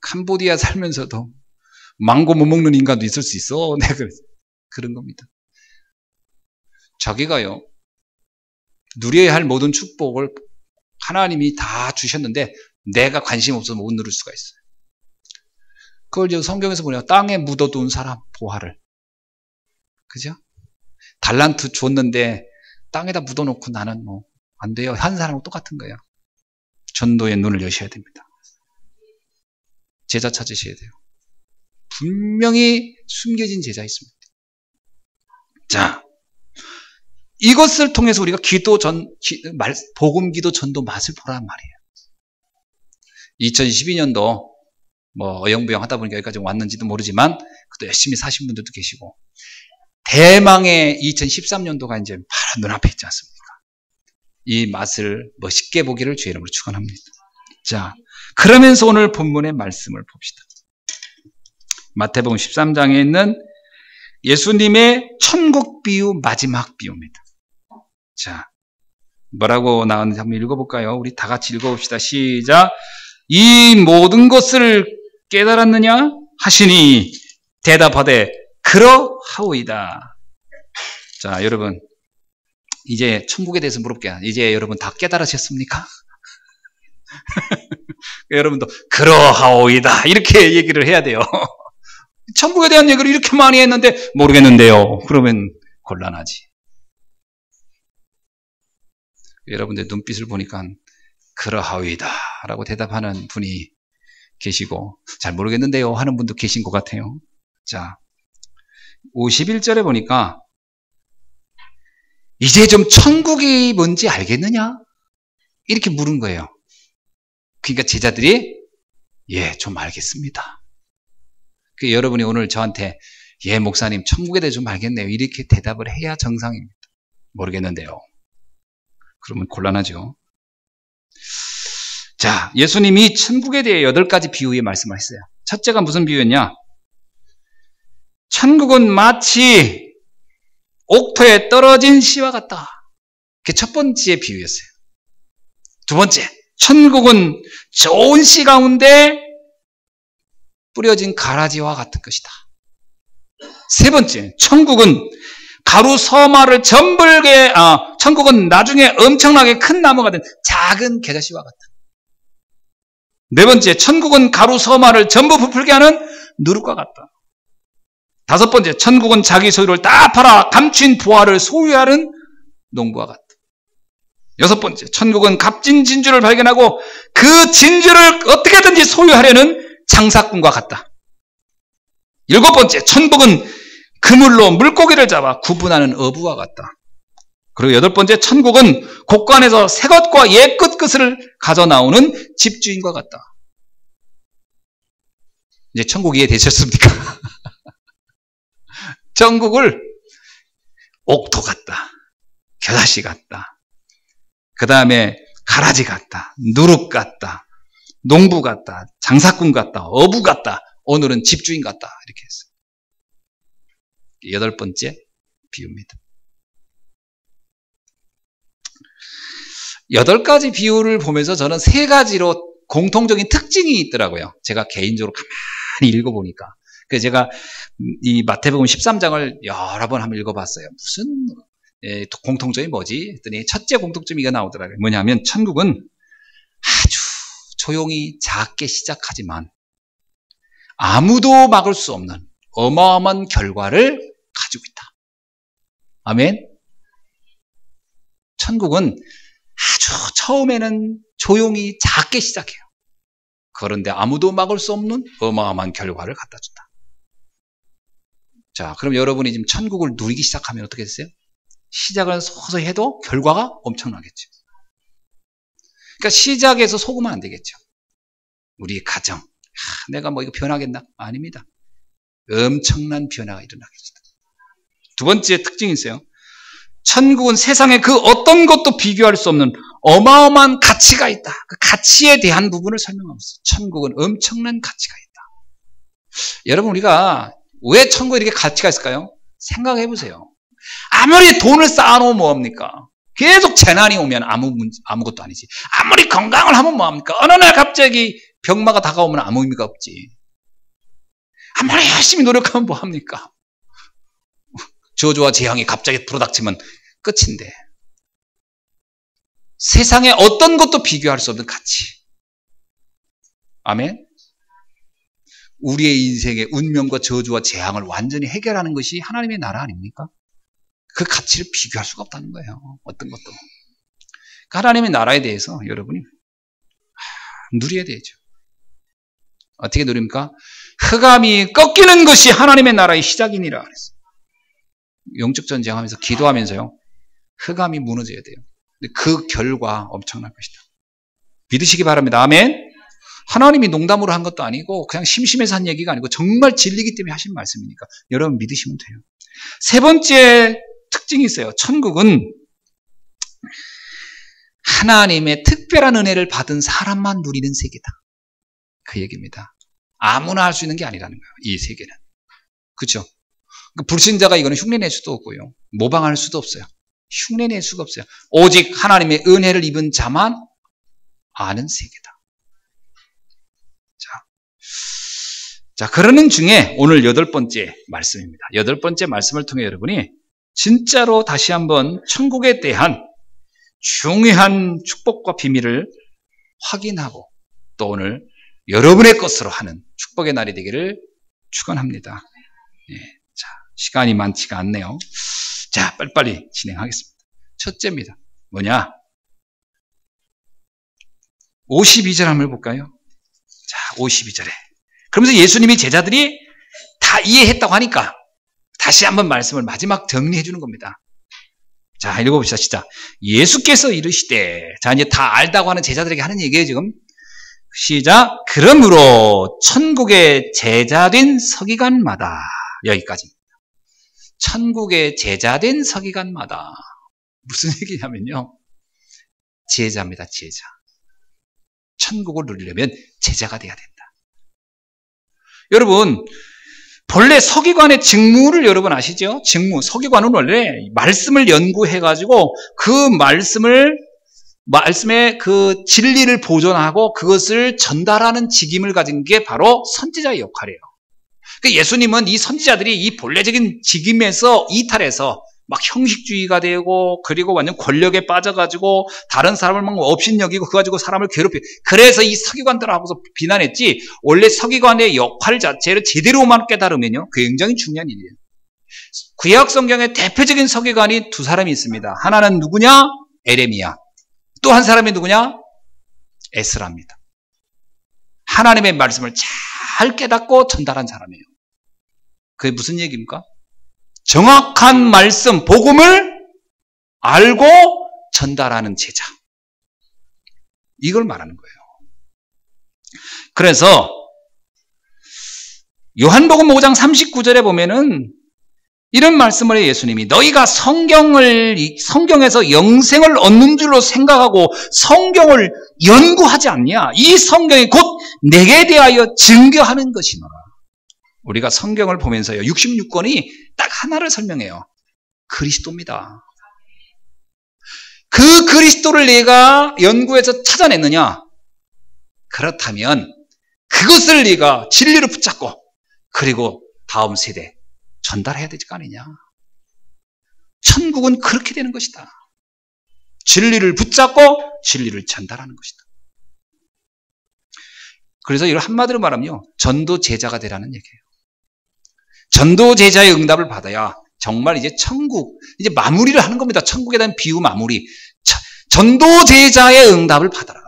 캄보디아 살면서도 망고 못 먹는 인간도 있을 수 있어. 내가 그런 겁니다. 자기가요, 누려야 할 모든 축복을 하나님이 다 주셨는데 내가 관심 없어서 못 누릴 수가 있어요. 그걸 이제 성경에서 보면 땅에 묻어둔 사람 보화를 그죠? 달란트 줬는데 땅에다 묻어놓고 나는 뭐 안 돼요. 한 사람하고 똑같은 거예요. 전도의 눈을 여셔야 됩니다. 제자 찾으셔야 돼요. 분명히 숨겨진 제자 있습니다. 자, 이것을 통해서 우리가 복음 기도 전도 맛을 보란 말이에요. 2022년도 뭐 어영부영 하다 보니까 여기까지 왔는지도 모르지만 그것도 열심히 사신 분들도 계시고 대망의 2013년도가 이제 바로 눈앞에 있지 않습니까? 이 맛을 멋있게 보기를 주의 이름으로 축원합니다. 자, 그러면서 오늘 본문의 말씀을 봅시다. 마태복음 13장에 있는 예수님의 천국 비유 마지막 비유입니다. 자, 뭐라고 나왔는지 한번 읽어볼까요? 우리 다 같이 읽어봅시다. 시작. 이 모든 것을 깨달았느냐 하시니 대답하되 그러하오이다. 자, 여러분 이제 천국에 대해서 물어볼게요. 이제 여러분 다 깨달으셨습니까? 여러분도 그러하오이다 이렇게 얘기를 해야 돼요. 천국에 대한 얘기를 이렇게 많이 했는데 모르겠는데요. 그러면 곤란하지. 여러분들 눈빛을 보니까 그러하오이다 라고 대답하는 분이 계시고 잘 모르겠는데요 하는 분도 계신 것 같아요. 자, 51절에 보니까 이제 좀 천국이 뭔지 알겠느냐? 이렇게 물은 거예요. 그러니까 제자들이 예, 좀 알겠습니다. 여러분이 오늘 저한테 예, 목사님 천국에 대해 좀 알겠네요. 이렇게 대답을 해야 정상입니다. 모르겠는데요. 그러면 곤란하죠. 자, 예수님이 천국에 대해 8가지 비유의 말씀을 했어요. 첫째가 무슨 비유였냐? 천국은 마치 옥토에 떨어진 씨와 같다. 그게 첫 번째 비유였어요. 두 번째, 천국은 좋은 씨 가운데 뿌려진 가라지와 같은 것이다. 세 번째, 천국은 가루 서마를 전불게, 천국은 나중에 엄청나게 큰 나무가 된 작은 겨자씨와 같다. 네 번째, 천국은 가루 서마를 전부 부풀게 하는 누룩과 같다. 다섯 번째, 천국은 자기 소유를 다 팔아 감춘 부하를 소유하는 농부와 같다. 여섯 번째, 천국은 값진 진주를 발견하고 그 진주를 어떻게든지 소유하려는 장사꾼과 같다. 일곱 번째, 천국은 그물로 물고기를 잡아 구분하는 어부와 같다. 그리고 여덟 번째, 천국은 곳간에서 새 것과 옛 것을 가져 나오는 집주인과 같다. 이제 천국 이해되셨습니까? 천국을 옥토 같다, 겨자씨 같다, 그 다음에 가라지 같다, 누룩 같다, 농부 같다, 장사꾼 같다, 어부 같다, 오늘은 집주인 같다 이렇게 했어요. 8번째 비유입니다. 8가지 비유를 보면서 저는 3가지로 공통적인 특징이 있더라고요. 제가 개인적으로 가만히 읽어보니까. 그래서 제가 이 마태복음 13장을 여러 번 한번 읽어봤어요. 무슨 공통점이 뭐지? 했더니 첫째 공통점이 이거 나오더라고요. 뭐냐면 천국은 아주 조용히 작게 시작하지만 아무도 막을 수 없는 어마어마한 결과를 가지고 있다. 아멘. 천국은 아주 처음에는 조용히 작게 시작해요. 그런데 아무도 막을 수 없는 어마어마한 결과를 갖다 준다. 자, 그럼 여러분이 지금 천국을 누리기 시작하면 어떻게 됐어요? 시작을 서서히 해도 결과가 엄청나겠죠. 그러니까 시작에서 속으면 안 되겠죠. 우리의 가정, 내가 뭐 이거 변하겠나? 아닙니다. 엄청난 변화가 일어나겠습니다. 두 번째 특징이 있어요. 천국은 세상에 그 어떤 것도 비교할 수 없는 어마어마한 가치가 있다. 그 가치에 대한 부분을 설명하고 있어요. 천국은 엄청난 가치가 있다. 여러분, 우리가 왜 천국에 이렇게 가치가 있을까요? 생각해 보세요. 아무리 돈을 쌓아놓으면 뭐합니까? 계속 재난이 오면 아무것도 아니지. 아무리 건강을 하면 뭐합니까? 어느 날 갑자기 병마가 다가오면 아무 의미가 없지. 아무리 열심히 노력하면 뭐합니까? 저주와 재앙이 갑자기 불어닥치면 끝인데. 세상에 어떤 것도 비교할 수 없는 가치. 아멘. 우리의 인생의 운명과 저주와 재앙을 완전히 해결하는 것이 하나님의 나라 아닙니까? 그 가치를 비교할 수가 없다는 거예요. 어떤 것도. 하나님의 나라에 대해서 여러분이 누려야 되죠. 어떻게 누립니까? 흑암이 꺾이는 것이 하나님의 나라의 시작이니라 그랬어요. 영적 전쟁하면서 기도하면서요. 흑암이 무너져야 돼요. 근데 그 결과 엄청날 것이다. 믿으시기 바랍니다. 아멘. 하나님이 농담으로 한 것도 아니고 그냥 심심해서 한 얘기가 아니고 정말 진리기 때문에 하신 말씀이니까 여러분 믿으시면 돼요. 세 번째 특징이 있어요. 천국은 하나님의 특별한 은혜를 받은 사람만 누리는 세계다. 그 얘기입니다. 아무나 할 수 있는 게 아니라는 거예요. 이 세계는. 그렇죠? 불신자가 이거는 흉내낼 수도 없고요. 모방할 수도 없어요. 흉내낼 수가 없어요. 오직 하나님의 은혜를 입은 자만 아는 세계다. 자, 그러는 중에 오늘 8번째 말씀입니다. 8번째 말씀을 통해 여러분이 진짜로 다시 한번 천국에 대한 중요한 축복과 비밀을 확인하고 또 오늘 여러분의 것으로 하는 축복의 날이 되기를 축원합니다. 예, 자, 시간이 많지가 않네요. 자, 빨리빨리 진행하겠습니다. 첫째입니다. 뭐냐? 52절 한번 볼까요? 자, 52절에. 그러면서 예수님이 제자들이 다 이해했다고 하니까 다시 한번 말씀을 마지막 정리해 주는 겁니다. 자, 읽어봅시다. 시작. 예수께서 이르시되, 자, 이제 다 알다고 하는 제자들에게 하는 얘기예요, 지금. 시작. 그러므로 천국의 제자된 서기관마다, 여기까지입니다. 천국의 제자된 서기관마다. 무슨 얘기냐면요. 제자입니다, 제자. 천국을 누리려면 제자가 돼야 된다. 여러분, 본래 서기관의 직무를 여러분 아시죠? 직무, 서기관은 원래 말씀을 연구해가지고 그 말씀의 그 진리를 보존하고 그것을 전달하는 직임을 가진 게 바로 선지자의 역할이에요. 그러니까 예수님은 이 선지자들이 이 본래적인 직임에서 이탈해서 막 형식주의가 되고 그리고 완전 권력에 빠져가지고 다른 사람을 막 업신여기고 그거 가지고 사람을 괴롭히고 그래서 이 서기관들하고서 비난했지 원래 서기관의 역할 자체를 제대로만 깨달으면요 굉장히 중요한 일이에요. 구약 성경의 대표적인 서기관이 두 사람이 있습니다. 하나는 누구냐? 에레미야. 또 한 사람이 누구냐? 에스라입니다. 하나님의 말씀을 잘 깨닫고 전달한 사람이에요. 그게 무슨 얘기입니까? 정확한 말씀, 복음을 알고 전달하는 제자. 이걸 말하는 거예요. 그래서 요한복음 5장 39절에 보면은 이런 말씀을 해요. 예수님이 너희가 성경에서 영생을 얻는 줄로 생각하고 성경을 연구하지 않냐? 이 성경이 곧 내게 대하여 증거하는 것이노라. 우리가 성경을 보면서요. 66권이 딱 하나를 설명해요. 그리스도입니다. 그 그리스도를 내가 연구해서 찾아냈느냐? 그렇다면 그것을 네가 진리로 붙잡고 그리고 다음 세대 전달해야 되지 아니냐? 천국은 그렇게 되는 것이다. 진리를 붙잡고 진리를 전달하는 것이다. 그래서 이걸 한마디로 말하면요. 전도 제자가 되라는 얘기예요. 전도 제자의 응답을 받아야 정말 이제 천국, 이제 마무리를 하는 겁니다. 천국에 대한 비유 마무리. 전도 제자의 응답을 받아라.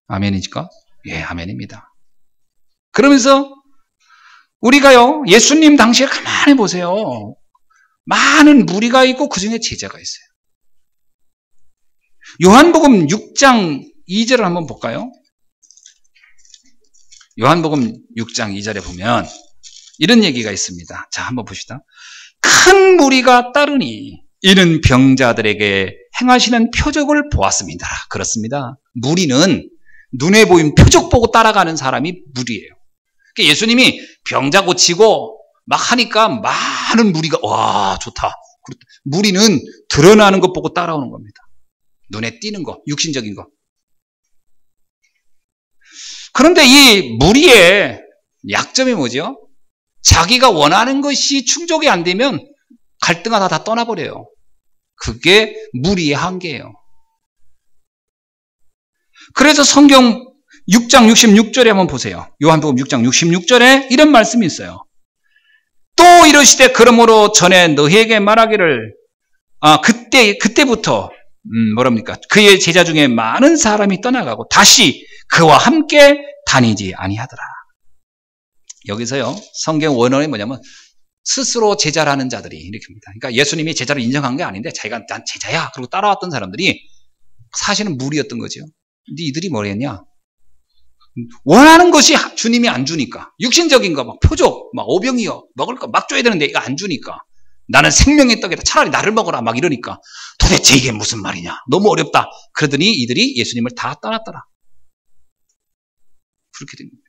아멘이니까? 예, 아멘입니다. 그러면서 우리가요, 예수님 당시에 가만히 보세요. 많은 무리가 있고 그 중에 제자가 있어요. 요한복음 6장 2절을 한번 볼까요? 요한복음 6장 2절에 보면 이런 얘기가 있습니다. 자, 한번 봅시다. 큰 무리가 따르니 이는 병자들에게 행하시는 표적을 보았습니다. 그렇습니다. 무리는 눈에 보인 표적 보고 따라가는 사람이 무리예요. 그러니까 예수님이 병자 고치고 막 하니까 많은 무리가 와 좋다. 무리는 드러나는 것 보고 따라오는 겁니다. 눈에 띄는 거, 육신적인 거. 그런데 이 무리의 약점이 뭐죠? 자기가 원하는 것이 충족이 안 되면 갈등하다 다 떠나버려요. 그게 무리의 한계예요. 그래서 성경 6장 66절에 한번 보세요. 요한복음 6장 66절에 이런 말씀이 있어요. 또 이르시되 그러므로 전에 너희에게 말하기를 그때부터 뭐랍니까? 그의 제자 중에 많은 사람이 떠나가고 다시 그와 함께 다니지 아니하더라. 여기서요, 성경 원어에 뭐냐면 스스로 제자라는 자들이 이렇게입니다. 그러니까 예수님이 제자를 인정한 게 아닌데 자기가 난 제자야 그러고 따라왔던 사람들이 사실은 무리였던 거죠. 근데 이들이 뭐랬냐? 원하는 것이 주님이 안 주니까, 육신적인 거 막 표적, 막 오병이어 먹을 거 막 줘야 되는데 이거 안 주니까, 나는 생명의 떡이다 차라리 나를 먹어라 막 이러니까 도대체 이게 무슨 말이냐, 너무 어렵다. 그러더니 이들이 예수님을 다 떠났더라. 그렇게 된 겁니다.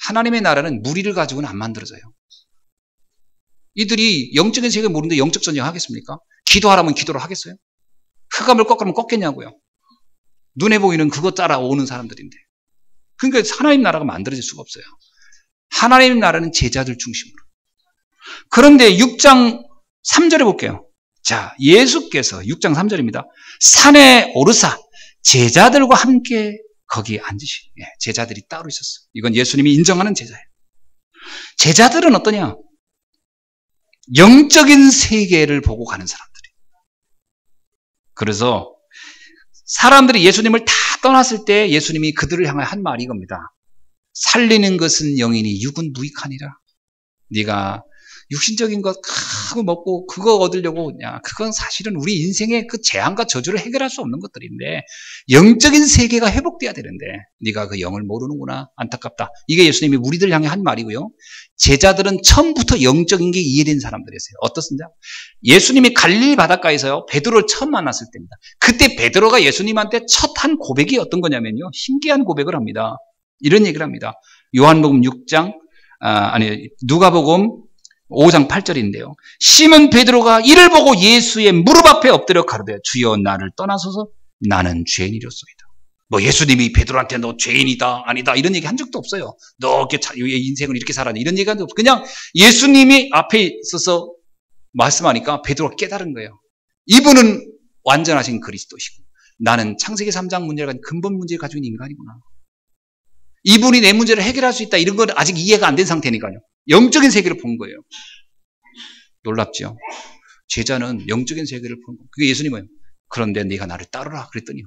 하나님의 나라는 무리를 가지고는 안 만들어져요. 이들이 영적인 세계 모르는데 영적 전쟁 하겠습니까? 기도하라면 기도를 하겠어요? 흑암을 꺾으면 꺾겠냐고요. 눈에 보이는 그것 따라오는 사람들인데. 그러니까 하나님 나라가 만들어질 수가 없어요. 하나님 나라는 제자들 중심으로. 그런데 6장 3절에 볼게요. 자, 예수께서 6장 3절입니다. 산에 오르사 제자들과 함께 거기 앉으시. 제자들이 따로 있었어요. 이건 예수님이 인정하는 제자예요. 제자들은 어떠냐? 영적인 세계를 보고 가는 사람들이. 그래서 사람들이 예수님을 다 떠났을 때 예수님이 그들을 향해 한 말이 이겁니다. 살리는 것은 영이니 육은 무익하니라. 네가 육신적인 것 크고 먹고 그거 얻으려고 그건 사실은 우리 인생의 그 재앙과 저주를 해결할 수 없는 것들인데 영적인 세계가 회복돼야 되는데 네가 그 영을 모르는구나. 안타깝다. 이게 예수님이 우리들 향해 한 말이고요. 제자들은 처음부터 영적인 게 이해된 사람들이었어요. 어떻습니까? 예수님이 갈릴리 바닷가에서요, 베드로를 처음 만났을 때입니다. 그때 베드로가 예수님한테 첫 한 고백이 어떤 거냐면요, 신기한 고백을 합니다. 이런 얘기를 합니다. 요한복음 6장 누가복음 5장 8절인데요. 시몬 베드로가 이를 보고 예수의 무릎 앞에 엎드려 가로되 주여 나를 떠나소서 나는 죄인이로소이다. 뭐 예수님이 베드로한테 너 죄인이다 아니다 이런 얘기 한 적도 없어요. 너 인생을 이렇게 살았니 이런 얘기 한 적 없어요. 그냥 예수님이 앞에 있어서 말씀하니까 베드로가 깨달은 거예요. 이분은 완전하신 그리스도시고 나는 창세기 3장 문제를 가진 근본 문제를 가지고 있는 인간이구나. 이분이 내 문제를 해결할 수 있다 이런 건 아직 이해가 안 된 상태니까요. 영적인 세계를 본 거예요. 놀랍죠? 제자는 영적인 세계를 본 거예요. 그게 예수님은 그런데 네가 나를 따르라 그랬더니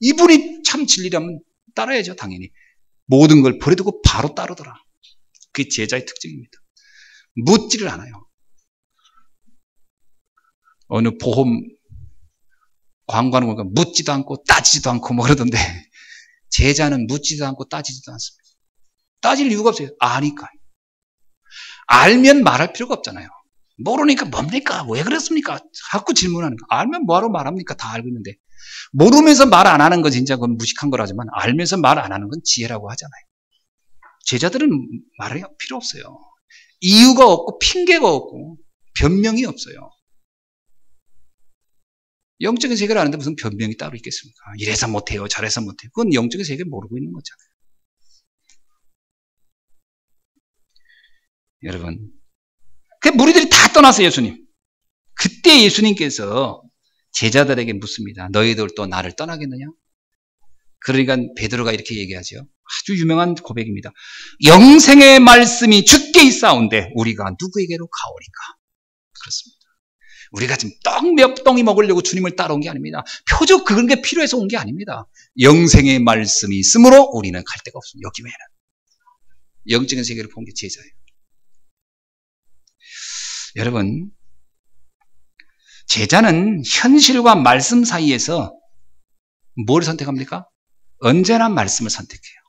이분이 참 진리라면 따라야죠. 당연히. 모든 걸 버려두고 바로 따르더라. 그게 제자의 특징입니다. 묻지를 않아요. 어느 보험 광고하는 거니까 묻지도 않고 따지지도 않고 뭐 그러던데 제자는 묻지도 않고 따지지도 않습니다. 따질 이유가 없어요. 아니까. 알면 말할 필요가 없잖아요. 모르니까 뭡니까? 왜 그렇습니까? 자꾸 질문하는 거. 알면 뭐하러 말합니까? 다 알고 있는데. 모르면서 말 안 하는 건 진짜 그건 무식한 거라지만 알면서 말 안 하는 건 지혜라고 하잖아요. 제자들은 말할 필요 없어요. 이유가 없고 핑계가 없고 변명이 없어요. 영적인 세계를 아는데 무슨 변명이 따로 있겠습니까? 이래서 못해요. 저래서 못해요. 그건 영적인 세계를 모르고 있는 거잖아요. 여러분, 그 무리들이 다 떠났어요. 예수님. 그때 예수님께서 제자들에게 묻습니다. 너희들 또 나를 떠나겠느냐? 그러니까 베드로가 이렇게 얘기하죠. 아주 유명한 고백입니다. 영생의 말씀이 주께 있사온데 우리가 누구에게로 가오리까? 그렇습니다. 우리가 지금 떡 몇 덩이 먹으려고 주님을 따라온 게 아닙니다. 표적 그런 게 필요해서 온 게 아닙니다. 영생의 말씀이 있으므로 우리는 갈 데가 없습니다. 여기 외에는. 영적인 세계를 본 게 제자예요. 여러분, 제자는 현실과 말씀 사이에서 뭘 선택합니까? 언제나 말씀을 선택해요.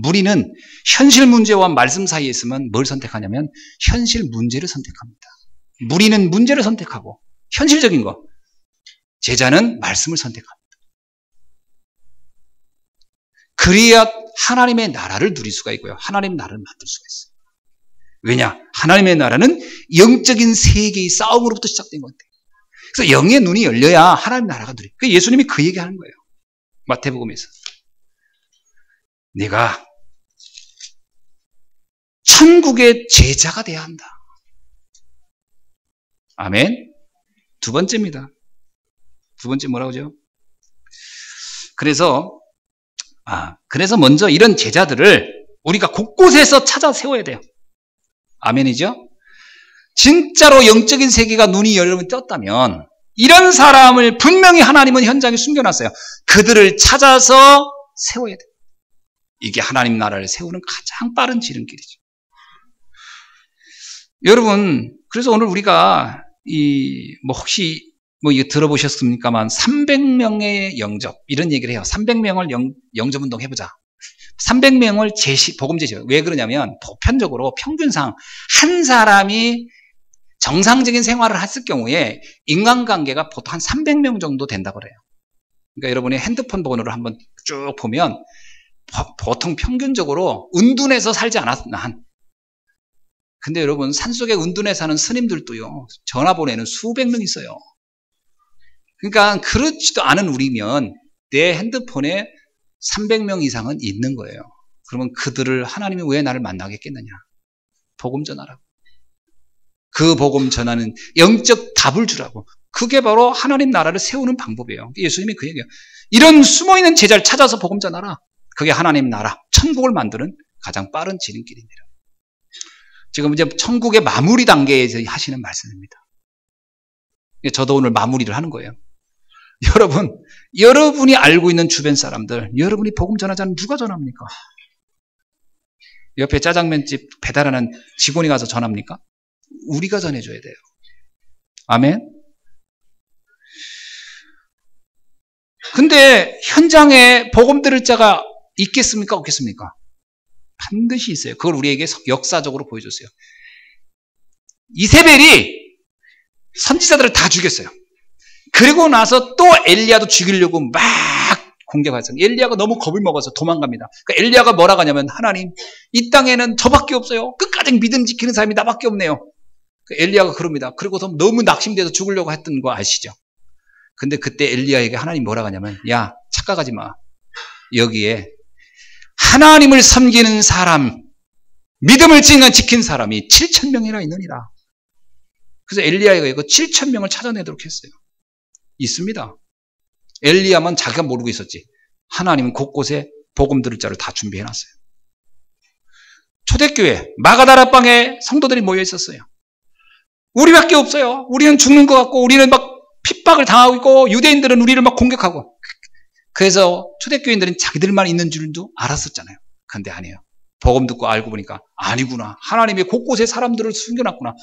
무리는 현실 문제와 말씀 사이에 있으면 뭘 선택하냐면 현실 문제를 선택합니다. 무리는 문제를 선택하고 현실적인 거, 제자는 말씀을 선택합니다. 그래야 하나님의 나라를 누릴 수가 있고요. 하나님의 나라를 만들 수가 있어요. 왜냐? 하나님의 나라는 영적인 세계의 싸움으로부터 시작된 건데. 그래서 영의 눈이 열려야 하나님의 나라가 누려. 예수님이 그 얘기하는 거예요. 마태복음에서. 내가 천국의 제자가 돼야 한다. 아멘. 두 번째입니다. 두 번째 뭐라고 하죠? 그래서 그래서 먼저 이런 제자들을 우리가 곳곳에서 찾아 세워야 돼요. 아멘이죠? 진짜로 영적인 세계가 눈이 여러분 떴다면 이런 사람을 분명히 하나님은 현장에 숨겨놨어요. 그들을 찾아서 세워야 돼요. 이게 하나님 나라를 세우는 가장 빠른 지름길이죠. 여러분, 그래서 오늘 우리가 혹시 이거 들어보셨습니까만 300명의 영접 이런 얘기를 해요. 300명을 영접운동 해보자. 300명을 복음 제시. 왜 그러냐면 보편적으로 평균상 한 사람이 정상적인 생활을 했을 경우에 인간관계가 보통 한 300명 정도 된다고 그래요. 그러니까 여러분이 핸드폰 번호를 한번 쭉 보면 보통 평균적으로 은둔해서 살지 않았나 한. 근데 여러분 산속에 은둔해 사는 스님들도요. 전화번호에는 수백 명 있어요. 그러니까 그렇지도 않은 우리면 내 핸드폰에 300명 이상은 있는 거예요. 그러면 그들을 하나님이 왜 나를 만나겠겠느냐. 복음 전하라고. 그 복음 전하는 영적 답을 주라고. 그게 바로 하나님 나라를 세우는 방법이에요. 예수님이 그 얘기예요. 이런 숨어있는 제자를 찾아서 복음 전하라. 그게 하나님 나라, 천국을 만드는 가장 빠른 지름길입니다. 지금 이제 천국의 마무리 단계에서 하시는 말씀입니다. 저도 오늘 마무리를 하는 거예요. 여러분이 알고 있는 주변 사람들, 여러분이 복음 전하자는 누가 전합니까? 옆에 짜장면집 배달하는 직원이 가서 전합니까? 우리가 전해줘야 돼요. 아멘? 근데 현장에 복음 들을 자가 있겠습니까? 없겠습니까? 반드시 있어요. 그걸 우리에게 역사적으로 보여줬어요. 이세벨이 선지자들을 다 죽였어요. 그리고 나서 또 엘리야도 죽이려고 막 공격했어요. 엘리야가 너무 겁을 먹어서 도망갑니다. 그러니까 엘리야가 뭐라고 하냐면 하나님 이 땅에는 저밖에 없어요. 끝까지 믿음 지키는 사람이 나밖에 없네요. 엘리야가 그럽니다. 그리고서 너무 낙심돼서 죽으려고 했던 거 아시죠? 근데 그때 엘리야에게 하나님 뭐라고 하냐면 야 착각하지 마. 여기에 하나님을 섬기는 사람, 믿음을 지킨 사람이 7,000명이나 있느니라. 그래서 엘리야가 이거 7,000명을 찾아내도록 했어요. 있습니다. 엘리야만 자기가 모르고 있었지. 하나님은 곳곳에 복음 들을 자를 다 준비해놨어요. 초대교회 마가다라방에 성도들이 모여 있었어요. 우리밖에 없어요. 우리는 죽는 것 같고 우리는 막 핍박을 당하고 있고 유대인들은 우리를 막 공격하고. 그래서 초대교인들은 자기들만 있는 줄도 알았었잖아요. 그런데 아니에요. 복음 듣고 알고 보니까 아니구나. 하나님이 곳곳에 사람들을 숨겨놨구나.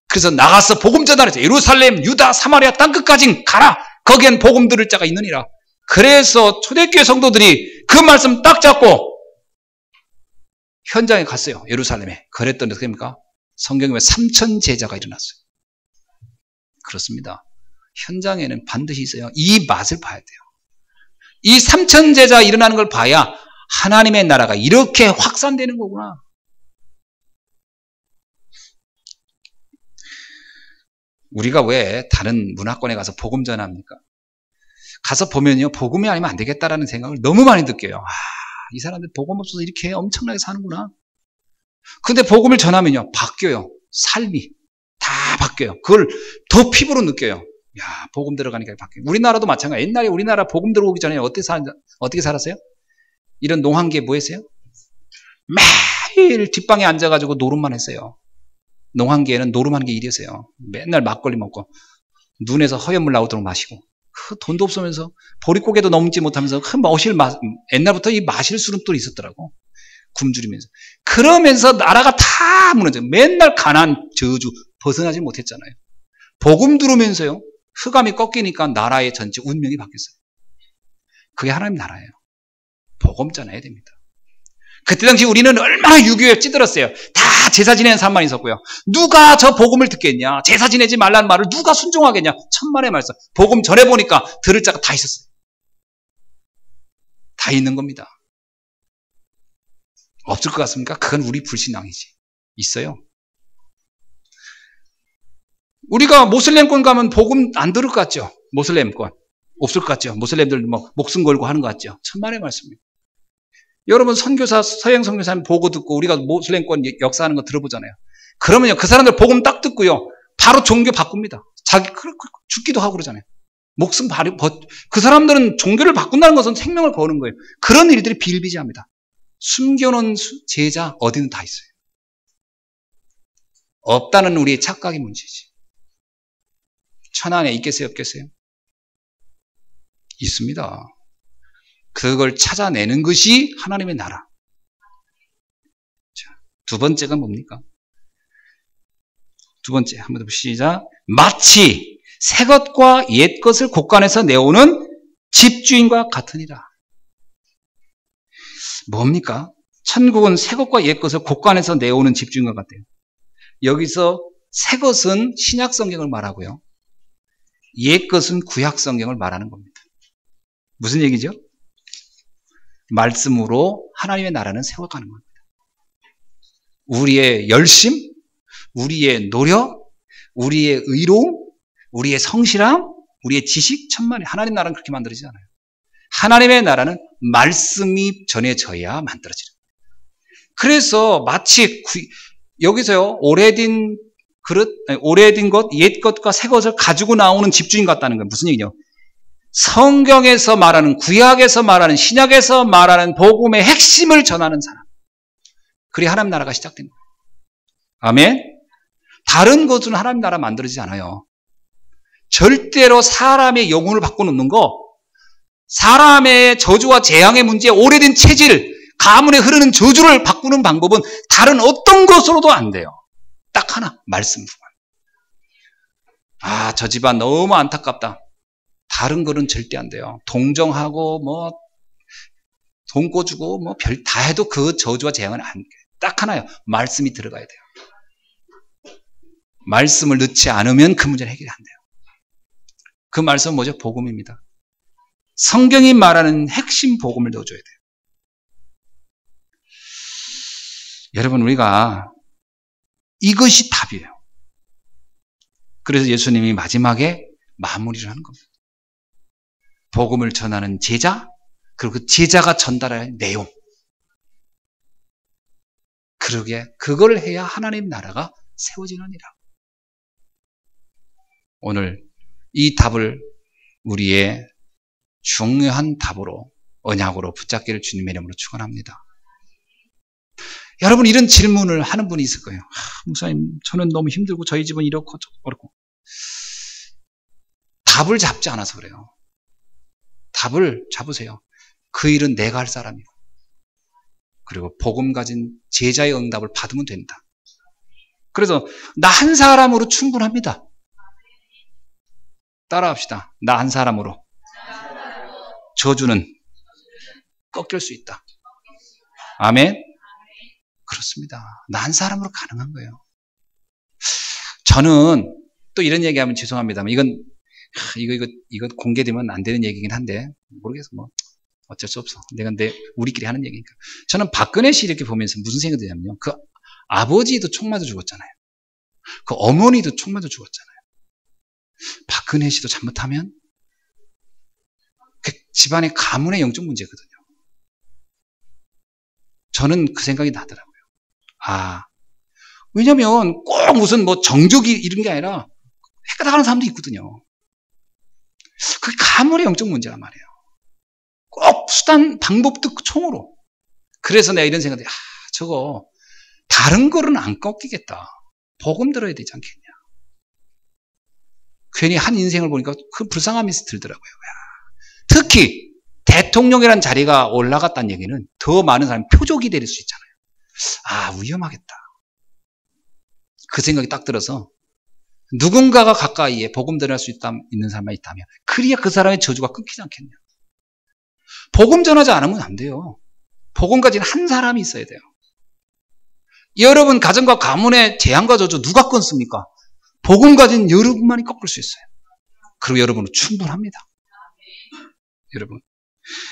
그래서 나가서 복음 전하랬어요. 예루살렘, 유다, 사마리아 땅끝까지 가라. 거기엔 복음 들을 자가 있느니라. 그래서 초대교회 성도들이 그 말씀 딱 잡고 현장에 갔어요. 예루살렘에. 그랬더니 어떻게 됩니까? 성경에 3,000 제자가 일어났어요. 그렇습니다. 현장에는 반드시 있어요. 이 맛을 봐야 돼요. 이 3,000 제자 일어나는 걸 봐야 하나님의 나라가 이렇게 확산되는 거구나. 우리가 왜 다른 문화권에 가서 복음 전합니까? 가서 보면요. 복음이 아니면 안 되겠다라는 생각을 너무 많이 느껴요. 이 사람들 복음 없어서 이렇게 엄청나게 사는구나. 근데 복음을 전하면요. 바뀌어요. 삶이. 다 바뀌어요. 그걸 더 피부로 느껴요. 야, 복음 들어가니까 바뀌어요. 우리나라도 마찬가지예요. 옛날에 우리나라 복음 들어오기 전에 어떻게 살았어요? 이런 농한기에 뭐 했어요? 매일 뒷방에 앉아가지고 노름만 했어요. 농한기에는 노름하는 게 일이었어요. 맨날 막걸리 먹고 눈에서 허연물 나오도록 마시고 돈도 없으면서 보릿고개도 넘지 못하면서 옛날부터 이 마실 술은 또 있었더라고. 굶주리면서. 그러면서 나라가 다 무너져요. 맨날 가난, 저주 벗어나지 못했잖아요. 복음 들으면서요. 흑암이 꺾이니까 나라의 전체 운명이 바뀌었어요. 그게 하나님 나라예요. 복음 전해야 됩니다. 그때 당시 우리는 얼마나 유교에 찌들었어요. 다 제사 지내는 사람만 있었고요. 누가 저 복음을 듣겠냐. 제사 지내지 말라는 말을 누가 순종하겠냐. 천만의 말씀. 복음 전해보니까 들을 자가 다 있었어요. 다 있는 겁니다. 없을 것 같습니까? 그건 우리 불신앙이지. 있어요. 우리가 모슬렘권 가면 복음 안 들을 것 같죠? 모슬렘권. 없을 것 같죠? 모슬렘들 막 목숨 걸고 하는 것 같죠? 천만의 말씀입니다. 여러분 선교사, 서양 선교사님 보고 듣고 우리가 모슬렘권 역사하는 거 들어보잖아요. 그러면요. 그 사람들 복음 딱 듣고요. 바로 종교 바꿉니다. 자기 죽기도 하고 그러잖아요. 목숨 그 사람들은 종교를 바꾼다는 것은 생명을 거는 거예요. 그런 일들이 비일비재합니다. 숨겨놓은 제자 어디는 다 있어요. 없다는 우리의 착각의 문제지. 천하 안에 있겠어요, 없겠어요? 있습니다. 그걸 찾아내는 것이 하나님의 나라. 자, 두 번째가 뭡니까? 두 번째, 한번 더 시작. 마치 새 것과 옛 것을 곳간에서 내오는 집주인과 같으니라. 뭡니까? 천국은 새 것과 옛 것을 곳간에서 내오는 집주인과 같아요. 여기서 새 것은 신약 성경을 말하고요. 옛 것은 구약 성경을 말하는 겁니다. 무슨 얘기죠? 말씀으로 하나님의 나라는 세워가는 겁니다. 우리의 열심, 우리의 노력, 우리의 의로움, 우리의 성실함, 우리의 지식, 천만에 하나님 나라는 그렇게 만들어지지 않아요. 하나님의 나라는 말씀이 전해져야 만들어지는 거예요. 그래서 마치 여기서요, 오래된 그릇, 오래된 것, 옛 것과 새 것을 가지고 나오는 집주인 같다는 거예요. 무슨 얘기냐? 성경에서 말하는, 구약에서 말하는, 신약에서 말하는 복음의 핵심을 전하는 사람. 그래야 하나님 나라가 시작된 거예요. 아멘? 다른 것은 하나님 나라 만들어지지 않아요. 절대로 사람의 영혼을 바꿔놓는 거, 사람의 저주와 재앙의 문제, 오래된 체질, 가문에 흐르는 저주를 바꾸는 방법은 다른 어떤 것으로도 안 돼요. 딱 하나, 말씀으로만. 아, 저 집안 너무 안타깝다. 다른 거는 절대 안 돼요. 동정하고 돈 꿔주고 별 다 해도 그 저주와 재앙은 안 돼요. 딱 하나요. 말씀이 들어가야 돼요. 말씀을 넣지 않으면 그 문제는 해결이 안 돼요. 그 말씀은 뭐죠? 복음입니다. 성경이 말하는 핵심 복음을 넣어줘야 돼요. 여러분, 우리가 이것이 답이에요. 그래서 예수님이 마지막에 마무리를 하는 겁니다. 복음을 전하는 제자, 그리고 그 제자가 전달할 내용. 그걸 해야 하나님 나라가 세워지느니라. 오늘 이 답을 우리의 중요한 답으로, 언약으로 붙잡기를 주님의 이름으로 축원합니다. 여러분, 이런 질문을 하는 분이 있을 거예요. 목사님, 저는 너무 힘들고 저희 집은 이렇고 저렇고. 답을 잡지 않아서 그래요. 답을 잡으세요. 그 일은 내가 할 사람이고, 그리고 복음 가진 제자의 응답을 받으면 된다. 그래서 나 한 사람으로 충분합니다. 따라합시다. 나 한 사람으로 저주는 꺾일 수 있다. 아멘? 그렇습니다. 나 한 사람으로 가능한 거예요. 저는 또 이런 얘기하면 죄송합니다만 이거 공개되면 안 되는 얘기긴 한데 모르겠어. 어쩔 수 없어. 우리끼리 하는 얘기니까. 저는 박근혜 씨 이렇게 보면서 무슨 생각이 드냐면요. 그 아버지도 총 맞아 죽었잖아요. 그 어머니도 총 맞아 죽었잖아요. 박근혜 씨도 잘못하면 그 집안의 가문의 영적 문제거든요. 저는 그 생각이 나더라고요. 왜냐면 꼭 무슨 정적이 이런 게 아니라 헷갈려가는 사람도 있거든요. 그게 가문의 영적 문제란 말이에요. 꼭 수단, 방법도 총으로. 그래서 내가 이런 생각이 저거 다른 거는 안 꺾이겠다. 복음 들어야 되지 않겠냐. 괜히 한 인생을 보니까 그 불쌍함이 들더라고요. 특히 대통령이라는 자리가 올라갔다는 얘기는 더 많은 사람이 표적이 될 수 있잖아요. 위험하겠다. 그 생각이 딱 들어서 누군가가 가까이에 복음 전할 수 있는 사람이 있다면 그래야 그 사람의 저주가 끊기지 않겠냐. 복음 전하지 않으면 안 돼요. 복음 가진 한 사람이 있어야 돼요. 여러분 가정과 가문의 재앙과 저주 누가 끊습니까? 복음 가진 여러분만이 꺾을 수 있어요. 그리고 여러분은 충분합니다. 여러분,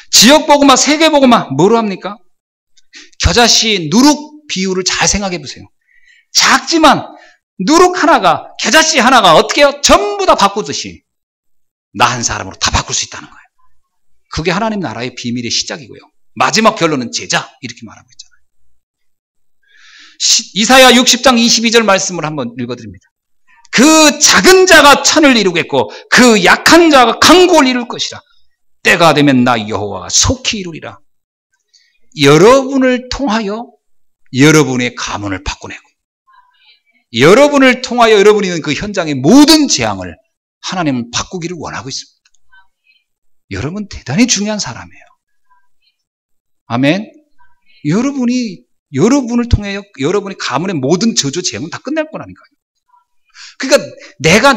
지역 복음화, 세계 복음화 뭐로 합니까? 겨자씨 누룩 비유를 잘 생각해 보세요. 작지만 누룩 하나가, 겨자씨 하나가 어떻게 해요? 전부 다 바꾸듯이 나 한 사람으로 다 바꿀 수 있다는 거예요. 그게 하나님 나라의 비밀의 시작이고요. 마지막 결론은 제자 이렇게 말하고 있잖아요. 이사야 60장 22절 말씀을 한번 읽어드립니다. 그 작은 자가 천을 이루겠고 그 약한 자가 강국을 이룰 것이라. 때가 되면 나 여호와가 속히 이루리라. 여러분을 통하여 여러분의 가문을 바꾸내고 여러분을 통하여 여러분이 있는 그 현장의 모든 재앙을 하나님은 바꾸기를 원하고 있습니다. 여러분 대단히 중요한 사람이에요. 아멘. 여러분을 통해 여러분의 가문의 모든 저주 재앙은 다 끝날 거라니까요. 그러니까 내가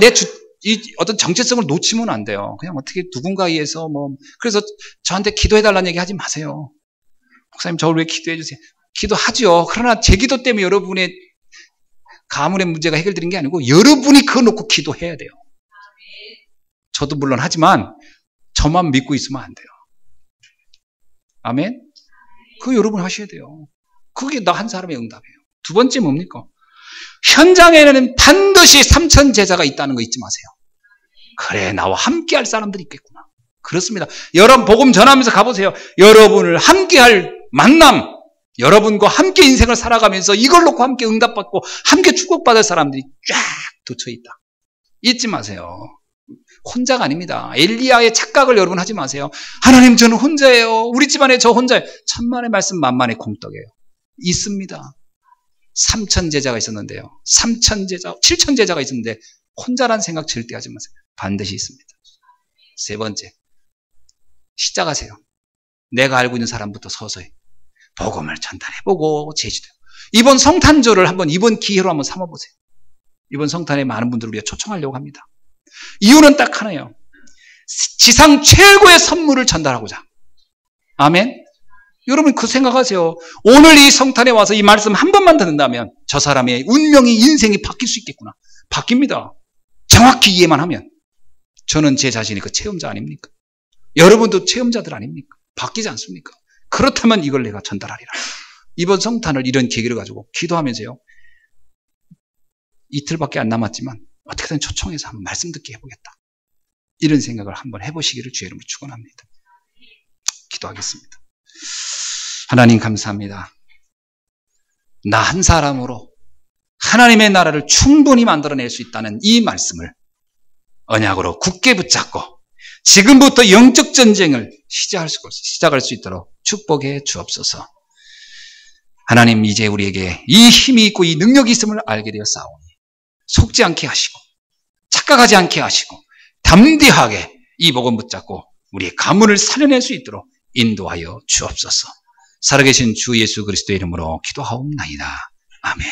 이 어떤 정체성을 놓치면 안 돼요. 그냥 어떻게 누군가에 의해서 그래서 저한테 기도해달라는 얘기 하지 마세요. 목사님 저를 왜 기도해 주세요. 기도하죠. 그러나 제 기도 때문에 여러분의 가문의 문제가 해결되는 게 아니고 여러분이 그거 놓고 기도해야 돼요. 저도 물론 하지만 저만 믿고 있으면 안 돼요. 아멘? 그거 여러분 하셔야 돼요. 그게 나 한 사람의 응답이에요. 두 번째 뭡니까? 현장에는 반드시 3천 제자가 있다는 거 잊지 마세요. 그래, 나와 함께 할 사람들이 있겠구나. 그렇습니다. 여러분 복음 전하면서 가보세요. 여러분을 함께 할 만남, 여러분과 함께 인생을 살아가면서 이걸 놓고 함께 응답받고 함께 축복받을 사람들이 쫙 도쳐 있다. 잊지 마세요. 혼자가 아닙니다. 엘리야의 착각을 여러분 하지 마세요. 하나님 저는 혼자예요. 우리 집안에 저 혼자예요. 천만의 말씀 만만의 공덕이에요. 있습니다. 3천 제자가 있었는데요. 3천 제자, 7천 제자가 있었는데 혼자란 생각 절대 하지 마세요. 반드시 있습니다. 세 번째, 시작하세요. 내가 알고 있는 사람부터 서서히 복음을 전달해보고 제시돼요. 이번 성탄절을 이번 기회로 한번 삼아보세요. 이번 성탄에 많은 분들을 우리가 초청하려고 합니다. 이유는 딱 하나예요. 지상 최고의 선물을 전달하고자. 아멘. 여러분 그 생각하세요. 오늘 이 성탄에 와서 이 말씀 한 번만 듣는다면 저 사람의 운명이 인생이 바뀔 수 있겠구나. 바뀝니다. 정확히 이해만 하면. 저는 제 자신이 그 체험자 아닙니까? 여러분도 체험자들 아닙니까? 바뀌지 않습니까? 그렇다면 이걸 내가 전달하리라. 이번 성탄을 이런 계기를 가지고 기도하면서요. 이틀밖에 안 남았지만 어떻게든 초청해서 한번 말씀 듣게 해보겠다. 이런 생각을 한번 해보시기를 주의 이름으로 축원합니다. 기도하겠습니다. 하나님 감사합니다. 나 한 사람으로 하나님의 나라를 충분히 만들어낼 수 있다는 이 말씀을 언약으로 굳게 붙잡고 지금부터 영적 전쟁을 시작할 수 있도록 축복해 주옵소서. 하나님 이제 우리에게 이 힘이 있고 이 능력이 있음을 알게 되어 싸우니 속지 않게 하시고 착각하지 않게 하시고 담대하게 이 복음 붙잡고 우리의 가문을 살려낼 수 있도록 인도하여 주옵소서. 살아계신 주 예수 그리스도의 이름으로 기도하옵나이다. 아멘.